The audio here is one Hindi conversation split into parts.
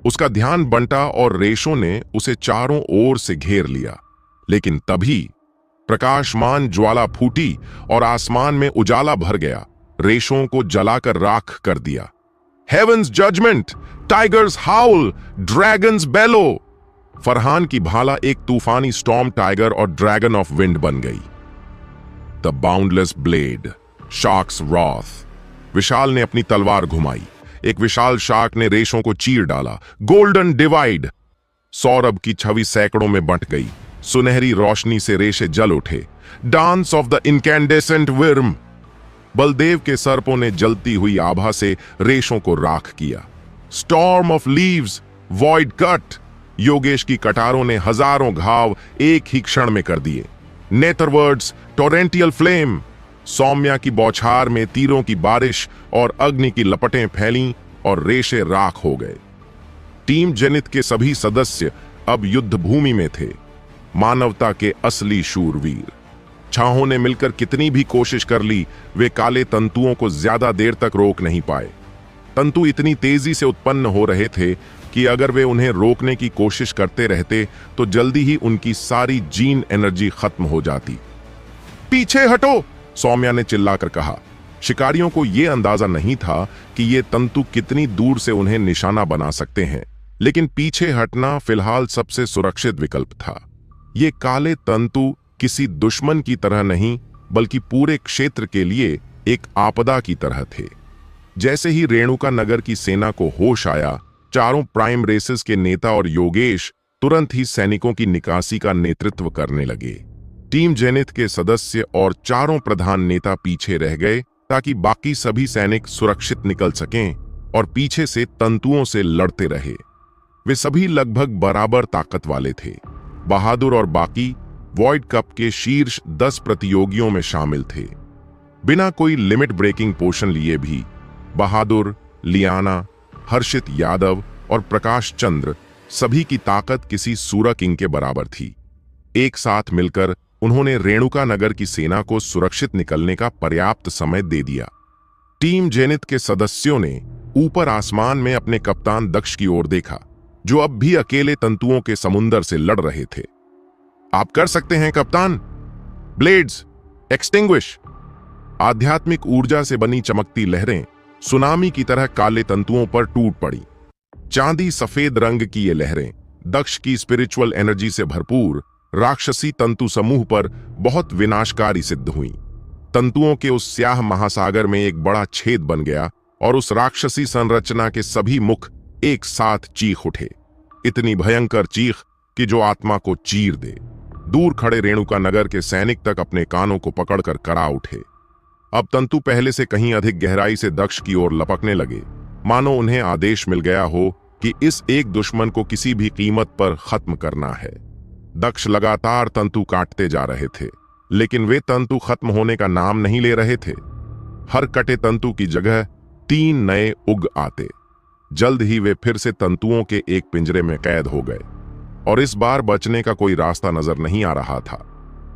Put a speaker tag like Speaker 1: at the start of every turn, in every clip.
Speaker 1: उसका ध्यान बंटा और रेशों ने उसे चारों ओर से घेर लिया। लेकिन तभी प्रकाशमान ज्वाला फूटी और आसमान में उजाला भर गया, रेशों को जलाकर राख कर दिया। Heaven's judgment, tiger's howl, dragon's bellow. Farhan की भाला एक तूफानी स्टॉर्म टाइगर और ड्रैगन ऑफ विंड बन गई। The boundless blade, shark's wrath. Vishal ने अपनी तलवार घुमाई। एक विशाल शार्क ने रेशों को चीर डाला। Golden divide. सौरभ की छवि सैकड़ों में बंट गई। सुनहरी रोशनी से रेशे जल उठे। Dance of the incandescent worm. Baldev के सर्पों ने जलती हुई आभा से रेशों को राख किया। Storm of leaves, void cut. Yogesh की कटारों ने हजारों घाव एक ही क्षण में कर दिए। नेथरवर्ड्स, टोरेंटियल फ्लेम। सौम्या की बौछार में तीरों की बारिश और अग्नि की लपटें फैलीं और रेशे राख हो गए। टीम जेनिथ के सभी सदस्य अब युद्ध भूमि में थे, मानवता के असली शूरवीर। छाहों ने मिलकर कितनी भी कोशिश कर ली, वे काले तंतुओं को ज्यादा देर तक रोक नहीं पाए। तंतु इतनी तेजी से उत्पन्न हो रहे थे कि अगर वे उन्हें रोकने की कोशिश करते रहते तो जल्दी ही उनकी सारी जीन एनर्जी खत्म हो जाती। पीछे हटो, सौम्या ने चिल्लाकर कहा। शिकारियों को यह अंदाजा नहीं था कि ये तंतु कितनी दूर से उन्हें निशाना बना सकते हैं, लेकिन पीछे हटना फिलहाल सबसे सुरक्षित विकल्प था। ये काले तंतु किसी दुश्मन की तरह नहीं, बल्कि पूरे क्षेत्र के लिए एक आपदा की तरह थे। जैसे ही रेणुका नगर की सेना को होश आया, चारों प्राइम रेसेस के नेता और योगेश तुरंत ही सैनिकों की निकासी का नेतृत्व करने लगे। टीम जेनिथ के सदस्य और चारों प्रधान नेता पीछे रह गए ताकि बाकी सभी सैनिक सुरक्षित निकल सकें और पीछे से तंतुओं से लड़ते रहे। वे सभी लगभग बराबर ताकत वाले थे। बहादुर और बाकी वॉइड कप के शीर्ष 10 प्रतियोगियों में शामिल थे। बिना कोई लिमिट ब्रेकिंग पोशन लिए भी बहादुर, लियाना, हर्षित यादव और प्रकाश चंद्र सभी की ताकत किसी सूरा किंग के बराबर थी। एक साथ मिलकर उन्होंने रेणुका नगर की सेना को सुरक्षित निकलने का पर्याप्त समय दे दिया। टीम जेनिथ के सदस्यों ने ऊपर आसमान में अपने कप्तान दक्ष की ओर देखा, जो अब भी अकेले तंतुओं के समुंदर से लड़ रहे थे। आप कर सकते हैं कप्तान। Blades extinguish. आध्यात्मिक ऊर्जा से बनी चमकती लहरें सुनामी की तरह काले तंतुओं पर टूट पड़ी। चांदी सफेद रंग की ये लहरें दक्ष की स्पिरिचुअल एनर्जी से भरपूर राक्षसी तंतु समूह पर बहुत विनाशकारी सिद्ध हुई। तंतुओं के उस स्याह महासागर में एक बड़ा छेद बन गया और उस राक्षसी संरचना के सभी मुख एक साथ चीख उठे। इतनी भयंकर चीख कि जो आत्मा को चीर दे। दूर खड़े रेणुका नगर के सैनिक तक अपने कानों को पकड़कर करा उठे। अब तंतु पहले से कहीं अधिक गहराई से दक्ष की ओर लपकने लगे, मानो उन्हें आदेश मिल गया हो कि इस एक दुश्मन को किसी भी कीमत पर खत्म करना है। दक्ष लगातार तंतु काटते जा रहे थे, लेकिन वे तंतु खत्म होने का नाम नहीं ले रहे थे। हर कटे तंतु की जगह 3 नए उग आते। जल्द ही वे फिर से तंतुओं के एक पिंजरे में कैद हो गए और इस बार बचने का कोई रास्ता नजर नहीं आ रहा था।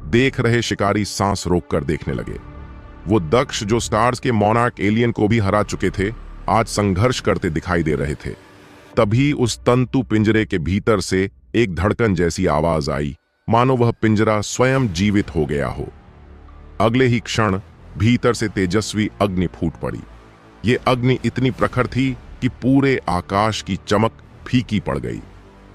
Speaker 1: देख रहे शिकारी सांस रोककर देखने लगे। वो दक्ष जो स्टार्स के मोनार्क एलियन को भी हरा चुके थे, आज संघर्ष करते दिखाई दे रहे थे। तभी उस तंतु पिंजरे के भीतर से एक धड़कन जैसी आवाज आई, मानो वह पिंजरा स्वयं जीवित हो गया हो। अगले ही क्षण भीतर से तेजस्वी अग्नि फूट पड़ी। ये अग्नि इतनी प्रखर थी कि पूरे आकाश की चमक फीकी पड़ गई।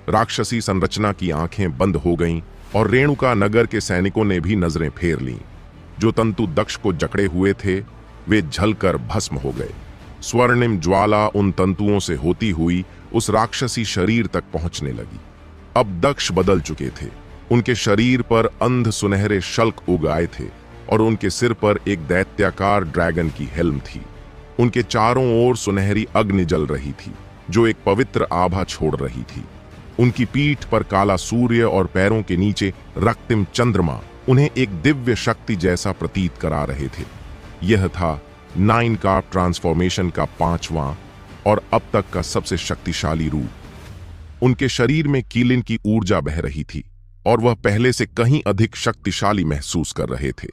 Speaker 1: राक्षसी संरचना की आंखें बंद हो गईं और रेणुका नगर के सैनिकों ने भी नजरें फेर लीं। जो तंतु दक्ष को जकड़े हुए थे, वे झलकर भस्म हो गए। स्वर्णिम ज्वाला उन तंतुओं से होती हुई उस राक्षसी शरीर तक पहुंचने लगी। अब दक्ष बदल चुके थे। उनके शरीर पर अंध सुनहरे शल्क उग आए थे और उनके सिर पर एक दैत्याकार ड्रैगन की हेल्म थी। उनके चारों ओर सुनहरी अग्नि जल रही थी, जो एक पवित्र आभा छोड़ रही थी। उनकी पीठ पर काला सूर्य और पैरों के नीचे रक्तिम चंद्रमा उन्हें एक दिव्य शक्ति जैसा प्रतीत करा रहे थे। यह था 9 कार्प ट्रांसफॉर्मेशन का 5वां और अब तक का सबसे शक्तिशाली रूप। उनके शरीर में कीलिन की ऊर्जा बह रही थी और वह पहले से कहीं अधिक शक्तिशाली महसूस कर रहे थे।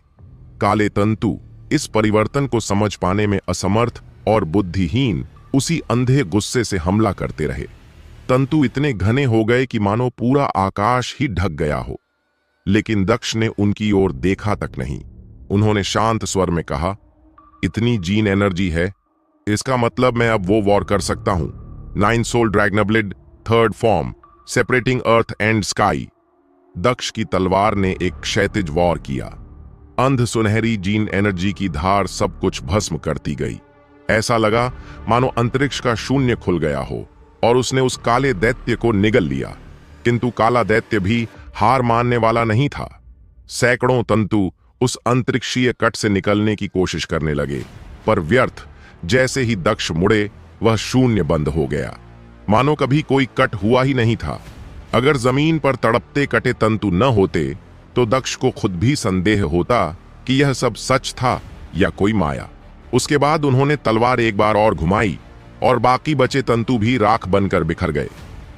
Speaker 1: काले तंतु इस परिवर्तन को समझ पाने में असमर्थ और बुद्धिहीन उसी अंधे गुस्से से हमला करते रहे। तंतु इतने घने हो गए कि मानो पूरा आकाश ही ढक गया हो। लेकिन दक्ष ने उनकी ओर देखा तक नहीं। उन्होंने शांत स्वर में कहा, इतनी जीन एनर्जी है, इसका मतलब मैं अब वो वॉर कर सकता हूं। 9 soul dragonblood, 3rd form, separating earth and sky. Daksh की तलवार ने एक क्षैतिज वॉर किया। अंध सुनहरी जीन एनर्जी की धार सब कुछ भस्म करती गई। ऐसा लगा मानो अंतरिक्ष का शून्य खुल गया हो और उसने उस काले दैत्य को निगल लिया। किंतु काला दैत्य भी हार मानने वाला नहीं था। सैकड़ों तंतु उस अंतरिक्षीय कट से निकलने की कोशिश करने लगे, पर व्यर्थ। जैसे ही दक्ष मुड़े, वह शून्य बंद हो गया, मानो कभी कोई कट हुआ ही नहीं था। अगर जमीन पर तड़पते कटे तंतु न होते तो दक्ष को खुद भी संदेह होता कि यह सब सच था या कोई माया। उसके बाद उन्होंने तलवार एक बार और घुमाई और बाकी बचे तंतु भी राख बनकर बिखर गए।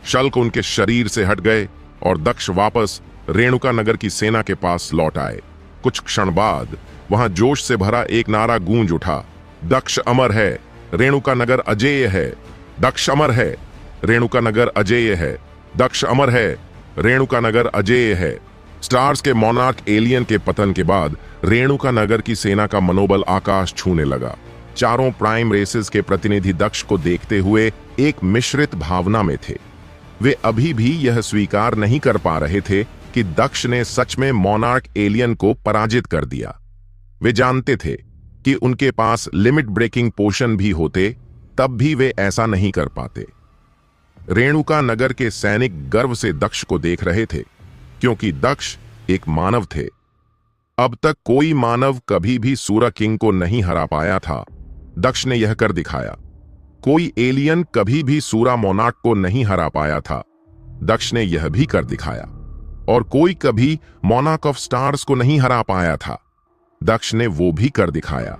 Speaker 1: शल्क उनके शरीर से हट गए और दक्ष वापस रेणुका नगर की सेना के पास लौट आए। कुछ क्षण बाद वहां जोश से भरा एक नारा गूंज उठा, दक्ष अमर है, रेणुका नगर अजेय है। दक्ष अमर है, रेणुका नगर अजेय है। दक्ष अमर है, रेणुका नगर अजेय है। स्टार्स के मोनार्क एलियन के पतन के बाद रेणुका नगर की सेना का मनोबल आकाश छूने लगा। चारों प्राइम रेसेस के प्रतिनिधि दक्ष को देखते हुए एक मिश्रित भावना में थे। वे अभी भी यह स्वीकार नहीं कर पा रहे थे कि दक्ष ने सच में मोनार्क एलियन को पराजित कर दिया। वे जानते थे कि उनके पास लिमिट ब्रेकिंग पोशन भी होते, तब भी वे ऐसा नहीं कर पाते। रेणुका नगर के सैनिक गर्व से दक्ष को देख रहे थे, क्योंकि दक्ष एक मानव थे। अब तक कोई मानव कभी भी सूरा किंग को नहीं हरा पाया था। दक्ष ने यह कर दिखाया। कोई एलियन कभी भी सूरा मोनार्क को नहीं हरा पाया था। दक्ष ने यह भी कर दिखाया। और कोई कभी मोनार्क ऑफ स्टार्स को नहीं हरा पाया था। दक्ष ने वो भी कर दिखाया।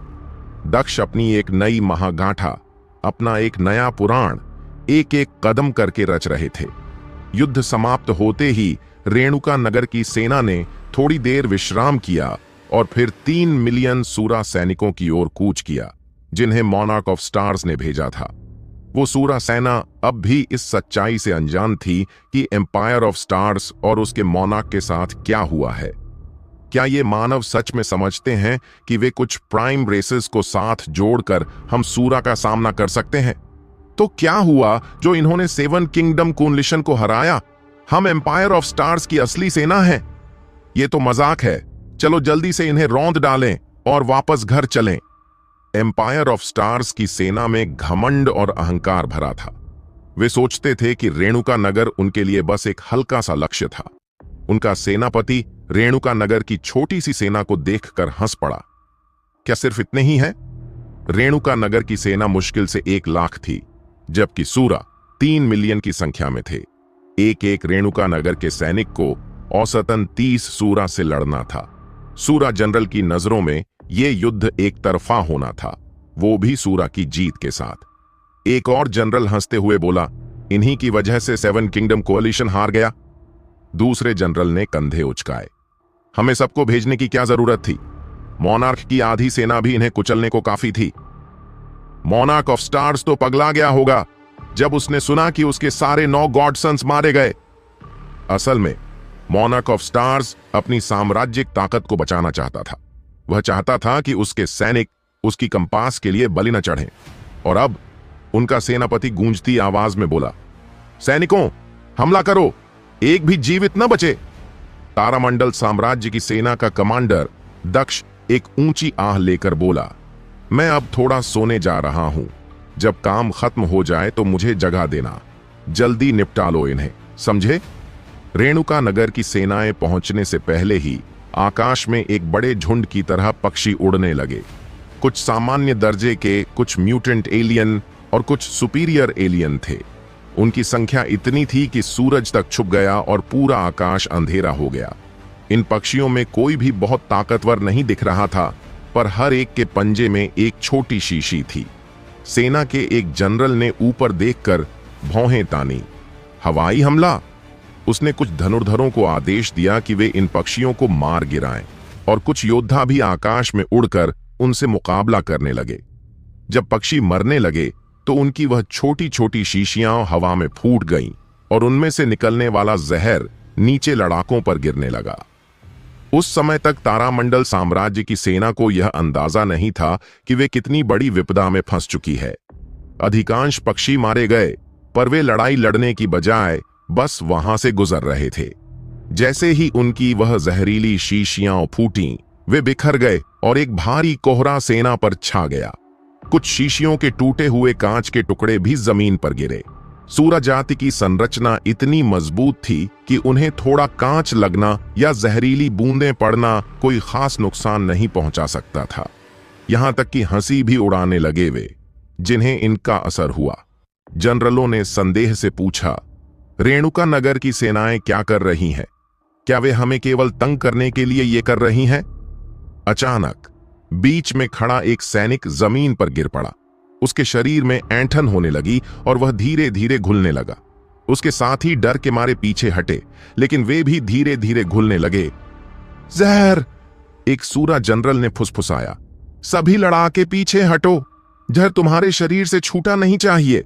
Speaker 1: दक्ष अपनी एक नई महागाथा, अपना एक नया पुराण एक एक कदम करके रच रहे थे। युद्ध समाप्त होते ही रेणुका नगर की सेना ने थोड़ी देर विश्राम किया और फिर 3 मिलियन सूरा सैनिकों की ओर कूच किया, जिन्हें मोनार्क ऑफ स्टार्स ने भेजा था। वो सूरा सेना अब भी इस सच्चाई से अनजान थी कि एम्पायर ऑफ स्टार्स और उसके मोनार्क के साथ क्या हुआ है। क्या ये मानव सच में समझते हैं कि वे कुछ प्राइम रेसेस को साथ जोड़कर हम सूरा का सामना कर सकते हैं? तो क्या हुआ जो इन्होंने 7 किंगडम कोलिशन को हराया? हम एम्पायर ऑफ स्टार्स की असली सेना हैं। ये तो मजाक है। चलो जल्दी से इन्हें रौंद डालें और वापस घर चलें। एम्पायर ऑफ स्टार्स की सेना में घमंड और अहंकार भरा था। वे सोचते थे कि रेणुका नगर उनके लिए बस एक हल्का सा लक्ष्य था। उनका सेनापति रेणुका नगर की छोटी सी सेना को देखकर हंस पड़ा। क्या सिर्फ इतने ही हैं? रेणुका नगर की सेना मुश्किल से 1 लाख थी, जबकि सूरा 3 मिलियन की संख्या में थे। एक एक रेणुका नगर के सैनिक को औसतन 30 सूरा से लड़ना था। सूरा जनरल की नजरों में यह युद्ध एक तरफा होना था, वो भी सूरा की जीत के साथ। एक और जनरल हंसते हुए बोला, इन्हीं की वजह से 7 किंगडम कोलिशन हार गया। दूसरे जनरल ने कंधे उचकाए। हमें सबको भेजने की क्या जरूरत थी? मोनार्क की आधी सेना भी इन्हें कुचलने को काफी थी। मोनार्क ऑफ स्टार्स तो पगला गया होगा जब उसने सुना कि उसके सारे 9 गॉडसन्स मारे गए। असल में मोनार्क ऑफ स्टार्स अपनी साम्राज्यिक ताकत को बचाना चाहता था। वह चाहता था कि उसके सैनिक उसकी कंपास के लिए बलि न चढ़ें। और अब उनका सेनापति गूंजती आवाज में बोला, सैनिकों, हमला करो, एक भी जीवित न बचे। तारामंडल साम्राज्य की सेना का कमांडर दक्ष एक ऊंची आह लेकर बोला, मैं अब थोड़ा सोने जा रहा हूं। जब काम खत्म हो जाए तो मुझे जगा देना। जल्दी निपटा लो इन्हें, समझे? रेणुका नगर की सेनाएं पहुंचने से पहले ही आकाश में एक बड़े झुंड की तरह पक्षी उड़ने लगे। कुछ सामान्य दर्जे के, कुछ म्यूटेंट एलियन और कुछ सुपीरियर एलियन थे। उनकी संख्या इतनी थी कि सूरज तक छुप गया और पूरा आकाश अंधेरा हो गया। इन पक्षियों में कोई भी बहुत ताकतवर नहीं दिख रहा था, पर हर एक के पंजे में एक छोटी शीशी थी। सेना के एक जनरल ने ऊपर देखकर भौहें तानी। हवाई हमला? उसने कुछ धनुर्धरों को आदेश दिया कि वे इन पक्षियों को मार गिराएं, और कुछ योद्धा भी आकाश में उड़कर उनसे मुकाबला करने लगे। जब पक्षी मरने लगे तो उनकी वह छोटी छोटी शीशियां हवा में फूट गईं और उनमें से निकलने वाला जहर नीचे लड़ाकों पर गिरने लगा। उस समय तक तारामंडल साम्राज्य की सेना को यह अंदाजा नहीं था कि वे कितनी बड़ी विपदा में फंस चुकी है। अधिकांश पक्षी मारे गए, पर वे लड़ाई लड़ने की बजाय बस वहां से गुजर रहे थे। जैसे ही उनकी वह जहरीली शीशियां फूटीं, वे बिखर गए और एक भारी कोहरा सेना पर छा गया। कुछ शीशियों के टूटे हुए कांच के टुकड़े भी जमीन पर गिरे। सूरा जाति की संरचना इतनी मजबूत थी कि उन्हें थोड़ा कांच लगना या जहरीली बूंदें पड़ना कोई खास नुकसान नहीं पहुंचा सकता था। यहां तक कि हंसी भी उड़ाने लगे वे, जिन्हें इनका असर हुआ। जनरलों ने संदेह से पूछा, रेणुका नगर की सेनाएं क्या कर रही हैं? क्या वे हमें केवल तंग करने के लिए ये कर रही हैं? अचानक बीच में खड़ा एक सैनिक जमीन पर गिर पड़ा। उसके शरीर में ऐंठन होने लगी और वह धीरे धीरे घुलने लगा। उसके साथ ही डर के मारे पीछे हटे, लेकिन वे भी धीरे धीरे घुलने लगे। जहर! एक सूरा जनरल ने फुसफुसाया। सभी लड़ाके पीछे हटो, जहर तुम्हारे शरीर से छूटा नहीं चाहिए।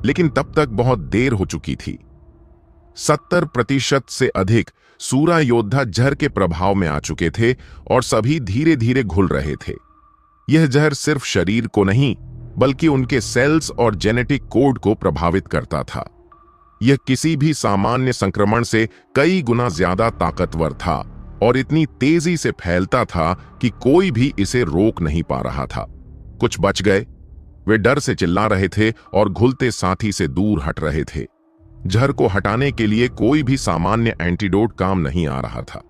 Speaker 1: लेकिन तब तक बहुत देर हो चुकी थी। 70% से अधिक सूरा योद्धा जहर के प्रभाव में आ चुके थे और सभी धीरे धीरे घुल रहे थे। यह जहर सिर्फ शरीर को नहीं, बल्कि उनके सेल्स और जेनेटिक कोड को प्रभावित करता था। यह किसी भी सामान्य संक्रमण से कई गुना ज्यादा ताकतवर था और इतनी तेजी से फैलता था कि कोई भी इसे रोक नहीं पा रहा था। कुछ बच गए। वे डर से चिल्ला रहे थे और घुलते साथी से दूर हट रहे थे। जहर को हटाने के लिए कोई भी सामान्य एंटीडोट काम नहीं आ रहा था।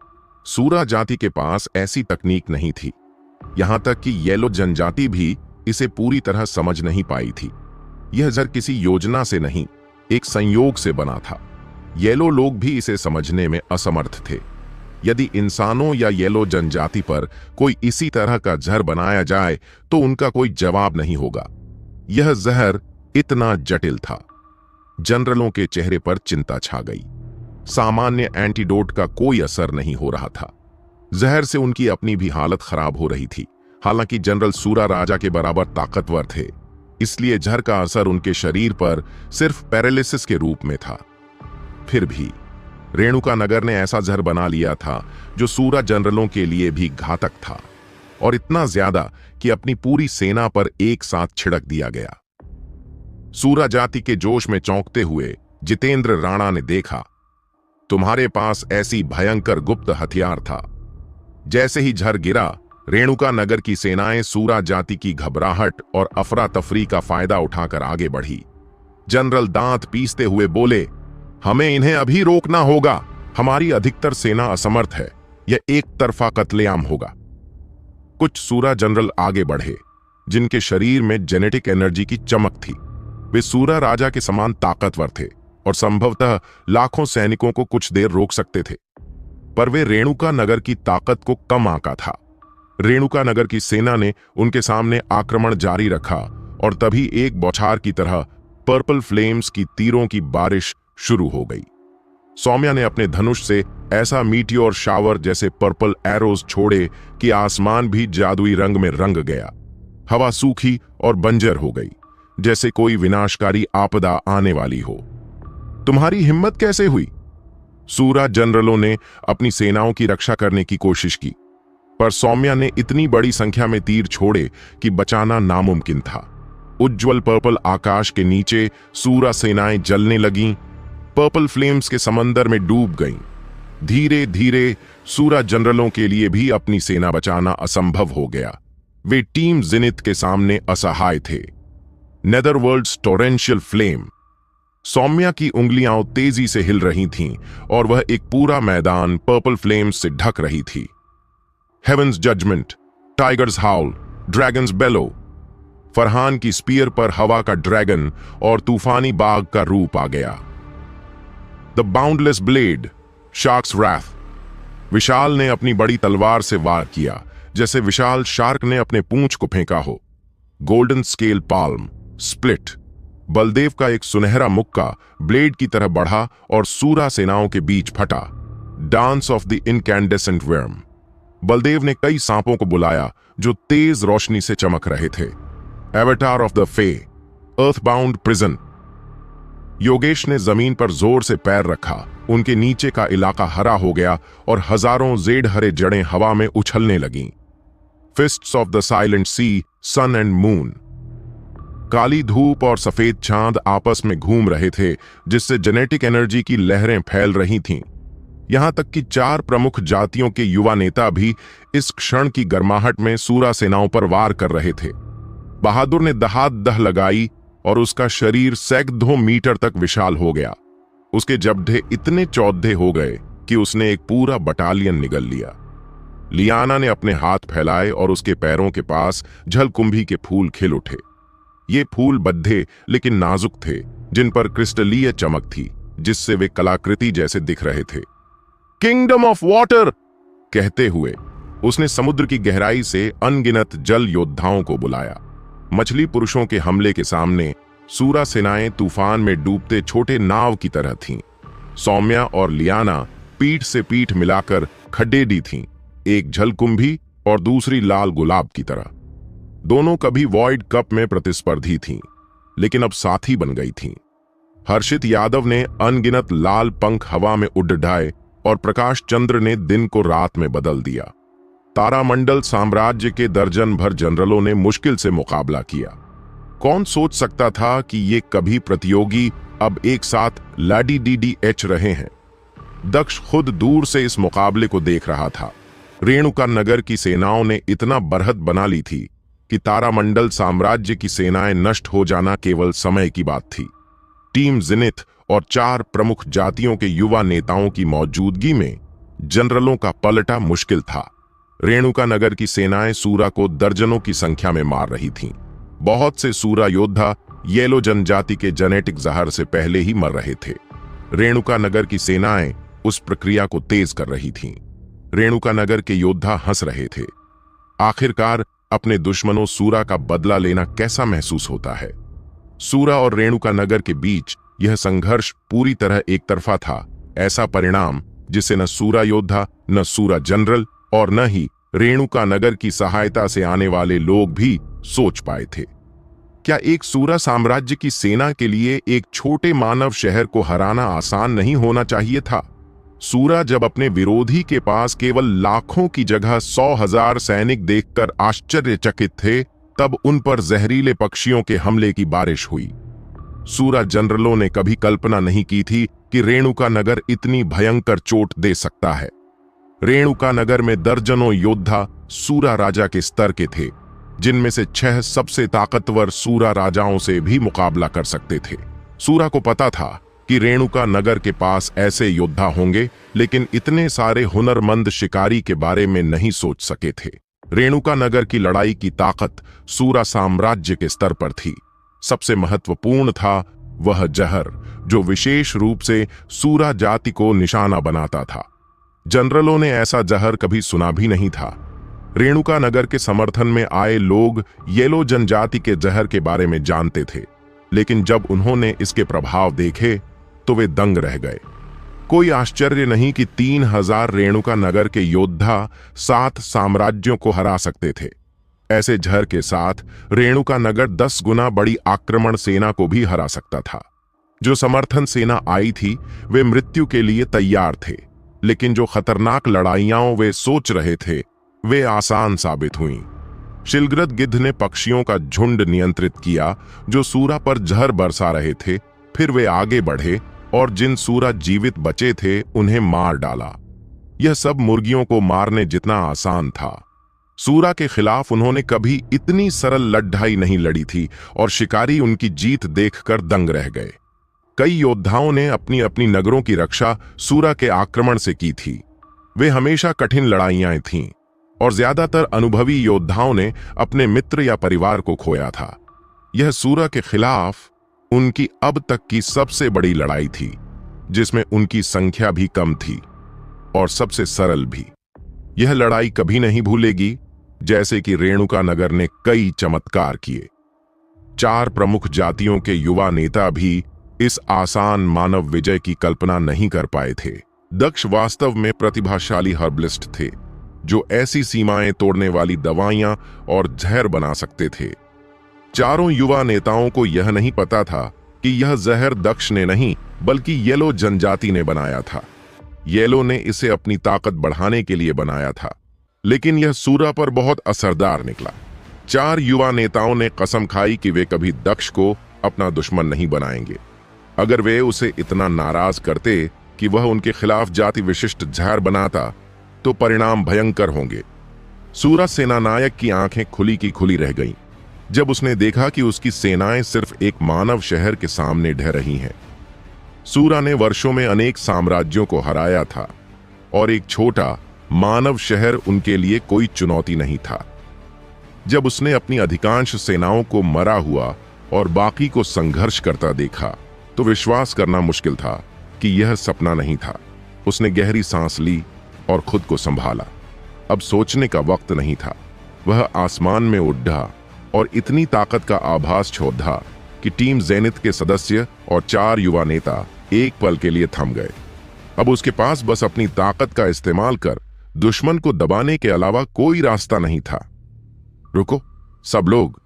Speaker 1: सूरा जाति के पास ऐसी तकनीक नहीं थी। यहां तक कि येलो जनजाति भी इसे पूरी तरह समझ नहीं पाई थी। यह जहर किसी योजना से नहीं, एक संयोग से बना था। येलो लोग भी इसे समझने में असमर्थ थे। यदि इंसानों या येलो जनजाति पर कोई इसी तरह का जहर बनाया जाए तो उनका कोई जवाब नहीं होगा। यह जहर इतना जटिल था। जनरलों के चेहरे पर चिंता छा गई। सामान्य एंटीडोट का कोई असर नहीं हो रहा था। जहर से उनकी अपनी भी हालत खराब हो रही थी। हालांकि जनरल सूरा राजा के बराबर ताकतवर थे, इसलिए जहर का असर उनके शरीर पर सिर्फ पैरालिसिस के रूप में था। फिर भी रेणुका नगर ने ऐसा जहर बना लिया था जो सूरा जनरलों के लिए भी घातक था, और इतना ज्यादा कि अपनी पूरी सेना पर एक साथ छिड़क दिया गया। सूरा जाति के जोश में चौंकते हुए जितेंद्र राणा ने देखा, तुम्हारे पास ऐसी भयंकर गुप्त हथियार था। जैसे ही जहर गिरा, रेणुका नगर की सेनाएं सूरा जाति की घबराहट और अफरा तफरी का फायदा उठाकर आगे बढ़ी। जनरल दांत पीसते हुए बोले, हमें इन्हें अभी रोकना होगा। हमारी अधिकतर सेना असमर्थ है। यह एक तरफा कत्लेआम होगा। कुछ सूरा जनरल आगे बढ़े, जिनके शरीर में जेनेटिक एनर्जी की चमक थी। वे सूरा राजा के समान ताकतवर थे और संभवतः लाखों सैनिकों को कुछ देर रोक सकते थे, पर वे रेणुका नगर की ताकत को कम आंका था। रेणुका नगर की सेना ने उनके सामने आक्रमण जारी रखा और तभी एक बौछार की तरह पर्पल फ्लेम्स की तीरों की बारिश शुरू हो गई। सौम्या ने अपने धनुष से ऐसा मीटियोर शावर जैसे पर्पल एरोज छोड़े कि आसमान भी जादुई रंग में रंग गया। हवा सूखी और बंजर हो गई, जैसे कोई विनाशकारी आपदा आने वाली हो। तुम्हारी हिम्मत कैसे हुई? सूरा जनरलों ने अपनी सेनाओं की रक्षा करने की कोशिश की, पर सौम्या ने इतनी बड़ी संख्या में तीर छोड़े कि बचाना नामुमकिन था। उज्जवल पर्पल आकाश के नीचे सूरा सेनाएं जलने लगीं, पर्पल फ्लेम्स के समंदर में डूब गईं। धीरे धीरे सूरा जनरलों के लिए भी अपनी सेना बचाना असंभव हो गया। वे टीम जिनित के सामने असहाय थे। नेदरवर्ल्ड्स टोरेंशियल फ्लेम। सौम्या की उंगलियां तेजी से हिल रही थीं और वह एक पूरा मैदान पर्पल फ्लेम्स से ढक रही थी। Heaven's judgement, tiger's howl, dragon's bellow. Farhan की स्पीयर पर हवा का ड्रैगन और तूफानी बाघ का रूप आ गया। The boundless blade, shark's wrath. Vishal ने अपनी बड़ी तलवार से वार किया, जैसे विशाल शार्क ने अपने पूंछ को फेंका हो। Golden scale palm, split. Baldev का एक सुनहरा मुक्का ब्लेड की तरह बढ़ा और सूरा सेनाओं के बीच फटा। Dance of the incandescent worm. Baldev ने कई सांपों को बुलाया जो तेज रोशनी से चमक रहे थे। एवेटार ऑफ द फे। अर्थबाउंड प्रिजन। योगेश ने जमीन पर जोर से पैर रखा। उनके नीचे का इलाका हरा हो गया और हजारों जेड हरे जड़ें हवा में उछलने लगीं। Fists of the silent sea, sun and moon. काली धूप और सफेद चांद आपस में घूम रहे थे, जिससे जेनेटिक एनर्जी की लहरें फैल रही थीं। यहां तक कि 4 प्रमुख जातियों के युवा नेता भी इस क्षण की गर्माहट में सूरा सेनाओं पर वार कर रहे थे। बहादुर ने दह लगाई और उसका शरीर सैकड़ों मीटर तक विशाल हो गया। उसके जबड़े इतने चौधे हो गए कि उसने एक पूरा बटालियन निगल लिया। लियाना ने अपने हाथ फैलाए और उसके पैरों के पास जलकुंभी के फूल खिल उठे। ये फूल बद्धे लेकिन नाजुक थे, जिन पर क्रिस्टलीय चमक थी, जिससे वे कलाकृति जैसे दिख रहे थे। किंगडम ऑफ वाटर कहते हुए उसने समुद्र की गहराई से अनगिनत जल योद्धाओं को बुलाया। मछली पुरुषों के हमले के सामने सूरा सेनाएं तूफान में डूबते छोटे नाव की तरह थीं। सौम्या और लियाना पीठ से पीठ मिलाकर खडेडी थीं, एक जलकुंभी और दूसरी लाल गुलाब की तरह। दोनों कभी वॉइड कप में प्रतिस्पर्धी थीं, लेकिन अब साथी बन गई थीं। हर्षित यादव ने अनगिनत लाल पंख हवा में उड़ डाए और प्रकाश चंद्र ने दिन को रात में बदल दिया। तारामंडल साम्राज्य के दर्जन भर जनरलों ने मुश्किल से मुकाबला किया। कौन सोच सकता था कि ये कभी प्रतियोगी अब एक साथ लाडी डी एच रहे हैं। दक्ष खुद दूर से इस मुकाबले को देख रहा था। रेणुका नगर की सेनाओं ने इतना बरहत बना ली थी कि तारामंडल साम्राज्य की सेनाएं नष्ट हो जाना केवल समय की बात थी। टीम जिनिथ और 4 प्रमुख जातियों के युवा नेताओं की मौजूदगी में जनरलों का पलटा मुश्किल था। रेणुका नगर की सेनाएं सूरा को दर्जनों की संख्या में मार रही थीं। बहुत से सूरा योद्धा येलो जनजाति के जेनेटिक जहर से पहले ही मर रहे थे। रेणुका नगर की सेनाएं उस प्रक्रिया को तेज कर रही थीं। रेणुका नगर के योद्धा हंस रहे थे। आखिरकार अपने दुश्मनों सूरा का बदला लेना कैसा महसूस होता है। सूरा और रेणुका नगर के बीच यह संघर्ष पूरी तरह एक तरफा था। ऐसा परिणाम जिसे न सूरा योद्धा, न सूरा जनरल और न ही रेणुका नगर की सहायता से आने वाले लोग भी सोच पाए थे। क्या एक सूरा साम्राज्य की सेना के लिए एक छोटे मानव शहर को हराना आसान नहीं होना चाहिए था? सूरा जब अपने विरोधी के पास केवल लाखों की जगह 100,000 सैनिक देखकर आश्चर्यचकित थे, तब उन पर जहरीले पक्षियों के हमले की बारिश हुई। सूरा जनरलों ने कभी कल्पना नहीं की थी कि रेणुका नगर इतनी भयंकर चोट दे सकता है। रेणुका नगर में दर्जनों योद्धा सूरा राजा के स्तर के थे, जिनमें से 6 सबसे ताकतवर सूरा राजाओं से भी मुकाबला कर सकते थे। सूरा को पता था कि रेणुका नगर के पास ऐसे योद्धा होंगे, लेकिन इतने सारे हुनरमंद शिकारी के बारे में नहीं सोच सके थे। रेणुका नगर की लड़ाई की ताकत सूरा साम्राज्य के स्तर पर थी। सबसे महत्वपूर्ण था वह जहर, जो विशेष रूप से सूरा जाति को निशाना बनाता था। जनरलों ने ऐसा जहर कभी सुना भी नहीं था। रेणुका नगर के समर्थन में आए लोग येलो जनजाति के जहर के बारे में जानते थे, लेकिन जब उन्होंने इसके प्रभाव देखे तो वे दंग रह गए। कोई आश्चर्य नहीं कि 3,000 रेणुका नगर के योद्धा 7 साम्राज्यों को हरा सकते थे। ऐसे जहर के साथ रेणुका नगर 10 गुना बड़ी आक्रमण सेना को भी हरा सकता था। जो समर्थन सेना आई थी वे मृत्यु के लिए तैयार थे, लेकिन जो खतरनाक लड़ाइयां वे सोच रहे थे वे आसान साबित हुईं। शिलग्रद गिद्ध ने पक्षियों का झुंड नियंत्रित किया जो सूरा पर जहर बरसा रहे थे। फिर वे आगे बढ़े और जिन सूरा जीवित बचे थे उन्हें मार डाला। यह सब मुर्गियों को मारने जितना आसान था। सूरा के खिलाफ उन्होंने कभी इतनी सरल लड़ाई नहीं लड़ी थी और शिकारी उनकी जीत देखकर दंग रह गए। कई योद्धाओं ने अपनी अपनी नगरों की रक्षा सूरा के आक्रमण से की थी। वे हमेशा कठिन लड़ाइयां थीं और ज्यादातर अनुभवी योद्धाओं ने अपने मित्र या परिवार को खोया था। यह सूरा के खिलाफ उनकी अब तक की सबसे बड़ी लड़ाई थी, जिसमें उनकी संख्या भी कम थी और सबसे सरल भी। यह लड़ाई कभी नहीं भूलेगी, जैसे कि रेणुका नगर ने कई चमत्कार किए। 4 प्रमुख जातियों के युवा नेता भी इस आसान मानव विजय की कल्पना नहीं कर पाए थे। दक्ष वास्तव में प्रतिभाशाली हर्बलिस्ट थे, जो ऐसी सीमाएं तोड़ने वाली दवाइयां और जहर बना सकते थे। चारों युवा नेताओं को यह नहीं पता था कि यह जहर दक्ष ने नहीं बल्कि येलो जनजाति ने बनाया था। येलो ने इसे अपनी ताकत बढ़ाने के लिए बनाया था, लेकिन यह सूरा पर बहुत असरदार निकला। चार युवा नेताओं ने कसम खाई कि वे कभी दक्ष को अपना दुश्मन नहीं बनाएंगे। अगर वे उसे इतना नाराज करते कि वह उनके खिलाफ जाति विशिष्ट जहर बनाता तो परिणाम भयंकर होंगे। सूरा सेनानायक की आंखें खुली की खुली रह गईं जब उसने देखा कि उसकी सेनाएं सिर्फ एक मानव शहर के सामने ढह रही हैं। सूरा ने वर्षों में अनेक साम्राज्यों को हराया था और एक छोटा मानव शहर उनके लिए कोई चुनौती नहीं था। जब उसने अपनी अधिकांश सेनाओं को मरा हुआ और बाकी को संघर्ष करता देखा तो विश्वास करना मुश्किल था कि यह सपना नहीं था। उसने गहरी सांस ली और खुद को संभाला। अब सोचने का वक्त नहीं था। वह आसमान में उड़ा और इतनी ताकत का आभास छोड़ा कि टीम जेनिथ के सदस्य और चार युवा नेता एक पल के लिए थम गए। अब उसके पास बस अपनी ताकत का इस्तेमाल कर दुश्मन को दबाने के अलावा कोई रास्ता नहीं था। रुको सब लोग,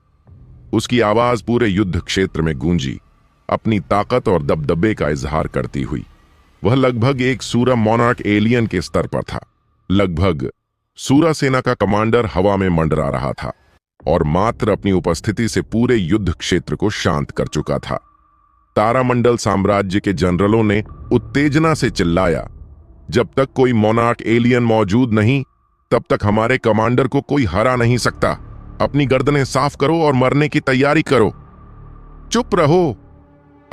Speaker 1: उसकी आवाज पूरे युद्ध क्षेत्र में गूंजी, अपनी ताकत और दबदबे का इजहार करती हुई। वह लगभग एक सूरा मोनार्क एलियन के स्तर पर था। लगभग सूरा सेना का कमांडर हवा में मंडरा रहा था और मात्र अपनी उपस्थिति से पूरे युद्ध क्षेत्र को शांत कर चुका था। तारामंडल साम्राज्य के जनरलों ने उत्तेजना से चिल्लाया, जब तक कोई मोनार्क एलियन मौजूद नहीं तब तक हमारे कमांडर को कोई हरा नहीं सकता। अपनी गर्दनें साफ करो और मरने की तैयारी करो। चुप रहो।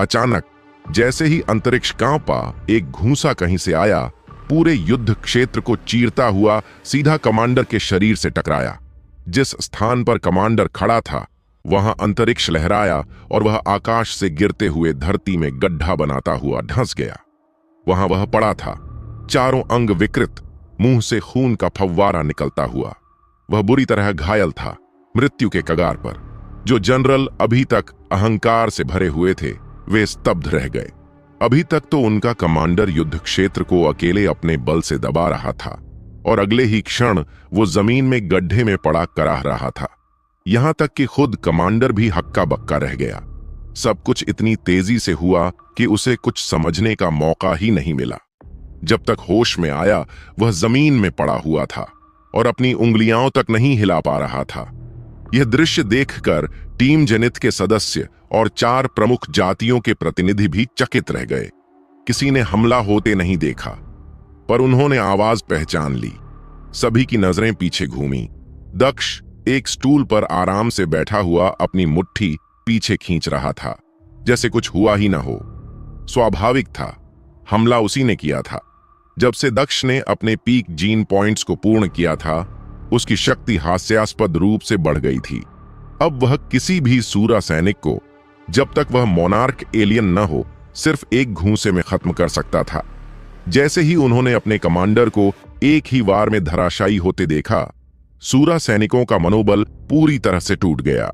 Speaker 1: अचानक जैसे ही अंतरिक्ष कांपा, एक घूंसा कहीं से आया, पूरे युद्ध क्षेत्र को चीरता हुआ सीधा कमांडर के शरीर से टकराया। जिस स्थान पर कमांडर खड़ा था वहां अंतरिक्ष लहराया और वह आकाश से गिरते हुए धरती में गड्ढा बनाता हुआ धंस गया। वहां वह पड़ा था, चारों अंग विकृत, मुंह से खून का फव्वारा निकलता हुआ। वह बुरी तरह घायल था, मृत्यु के कगार पर। जो जनरल अभी तक अहंकार से भरे हुए थे वे स्तब्ध रह गए। अभी तक तो उनका कमांडर युद्ध क्षेत्र को अकेले अपने बल से दबा रहा था और अगले ही क्षण वो जमीन में गड्ढे में पड़ा कराह रहा था। यहां तक कि खुद कमांडर भी हक्का बक्का रह गया। सब कुछ इतनी तेजी से हुआ कि उसे कुछ समझने का मौका ही नहीं मिला। जब तक होश में आया वह जमीन में पड़ा हुआ था और अपनी उंगलियां तक नहीं हिला पा रहा था। यह दृश्य देखकर टीम जेनिथ के सदस्य और चार प्रमुख जातियों के प्रतिनिधि भी चकित रह गए। किसी ने हमला होते नहीं देखा, पर उन्होंने आवाज पहचान ली। सभी की नजरें पीछे घूमी। दक्ष एक स्टूल पर आराम से बैठा हुआ अपनी मुट्ठी पीछे खींच रहा था, जैसे कुछ हुआ ही ना हो। स्वाभाविक था, हमला उसी ने किया था। जब से दक्ष ने अपने पीक जीन पॉइंट्स को पूर्ण किया था, उसकी शक्ति हास्यास्पद रूप से बढ़ गई थी। अब वह किसी भी सूरा सैनिक को, जब तक वह मोनार्क एलियन न हो, सिर्फ एक घूंसे में खत्म कर सकता था। जैसे ही उन्होंने अपने कमांडर को एक ही वार में धराशायी होते देखा, सूरा सैनिकों का मनोबल पूरी तरह से टूट गया।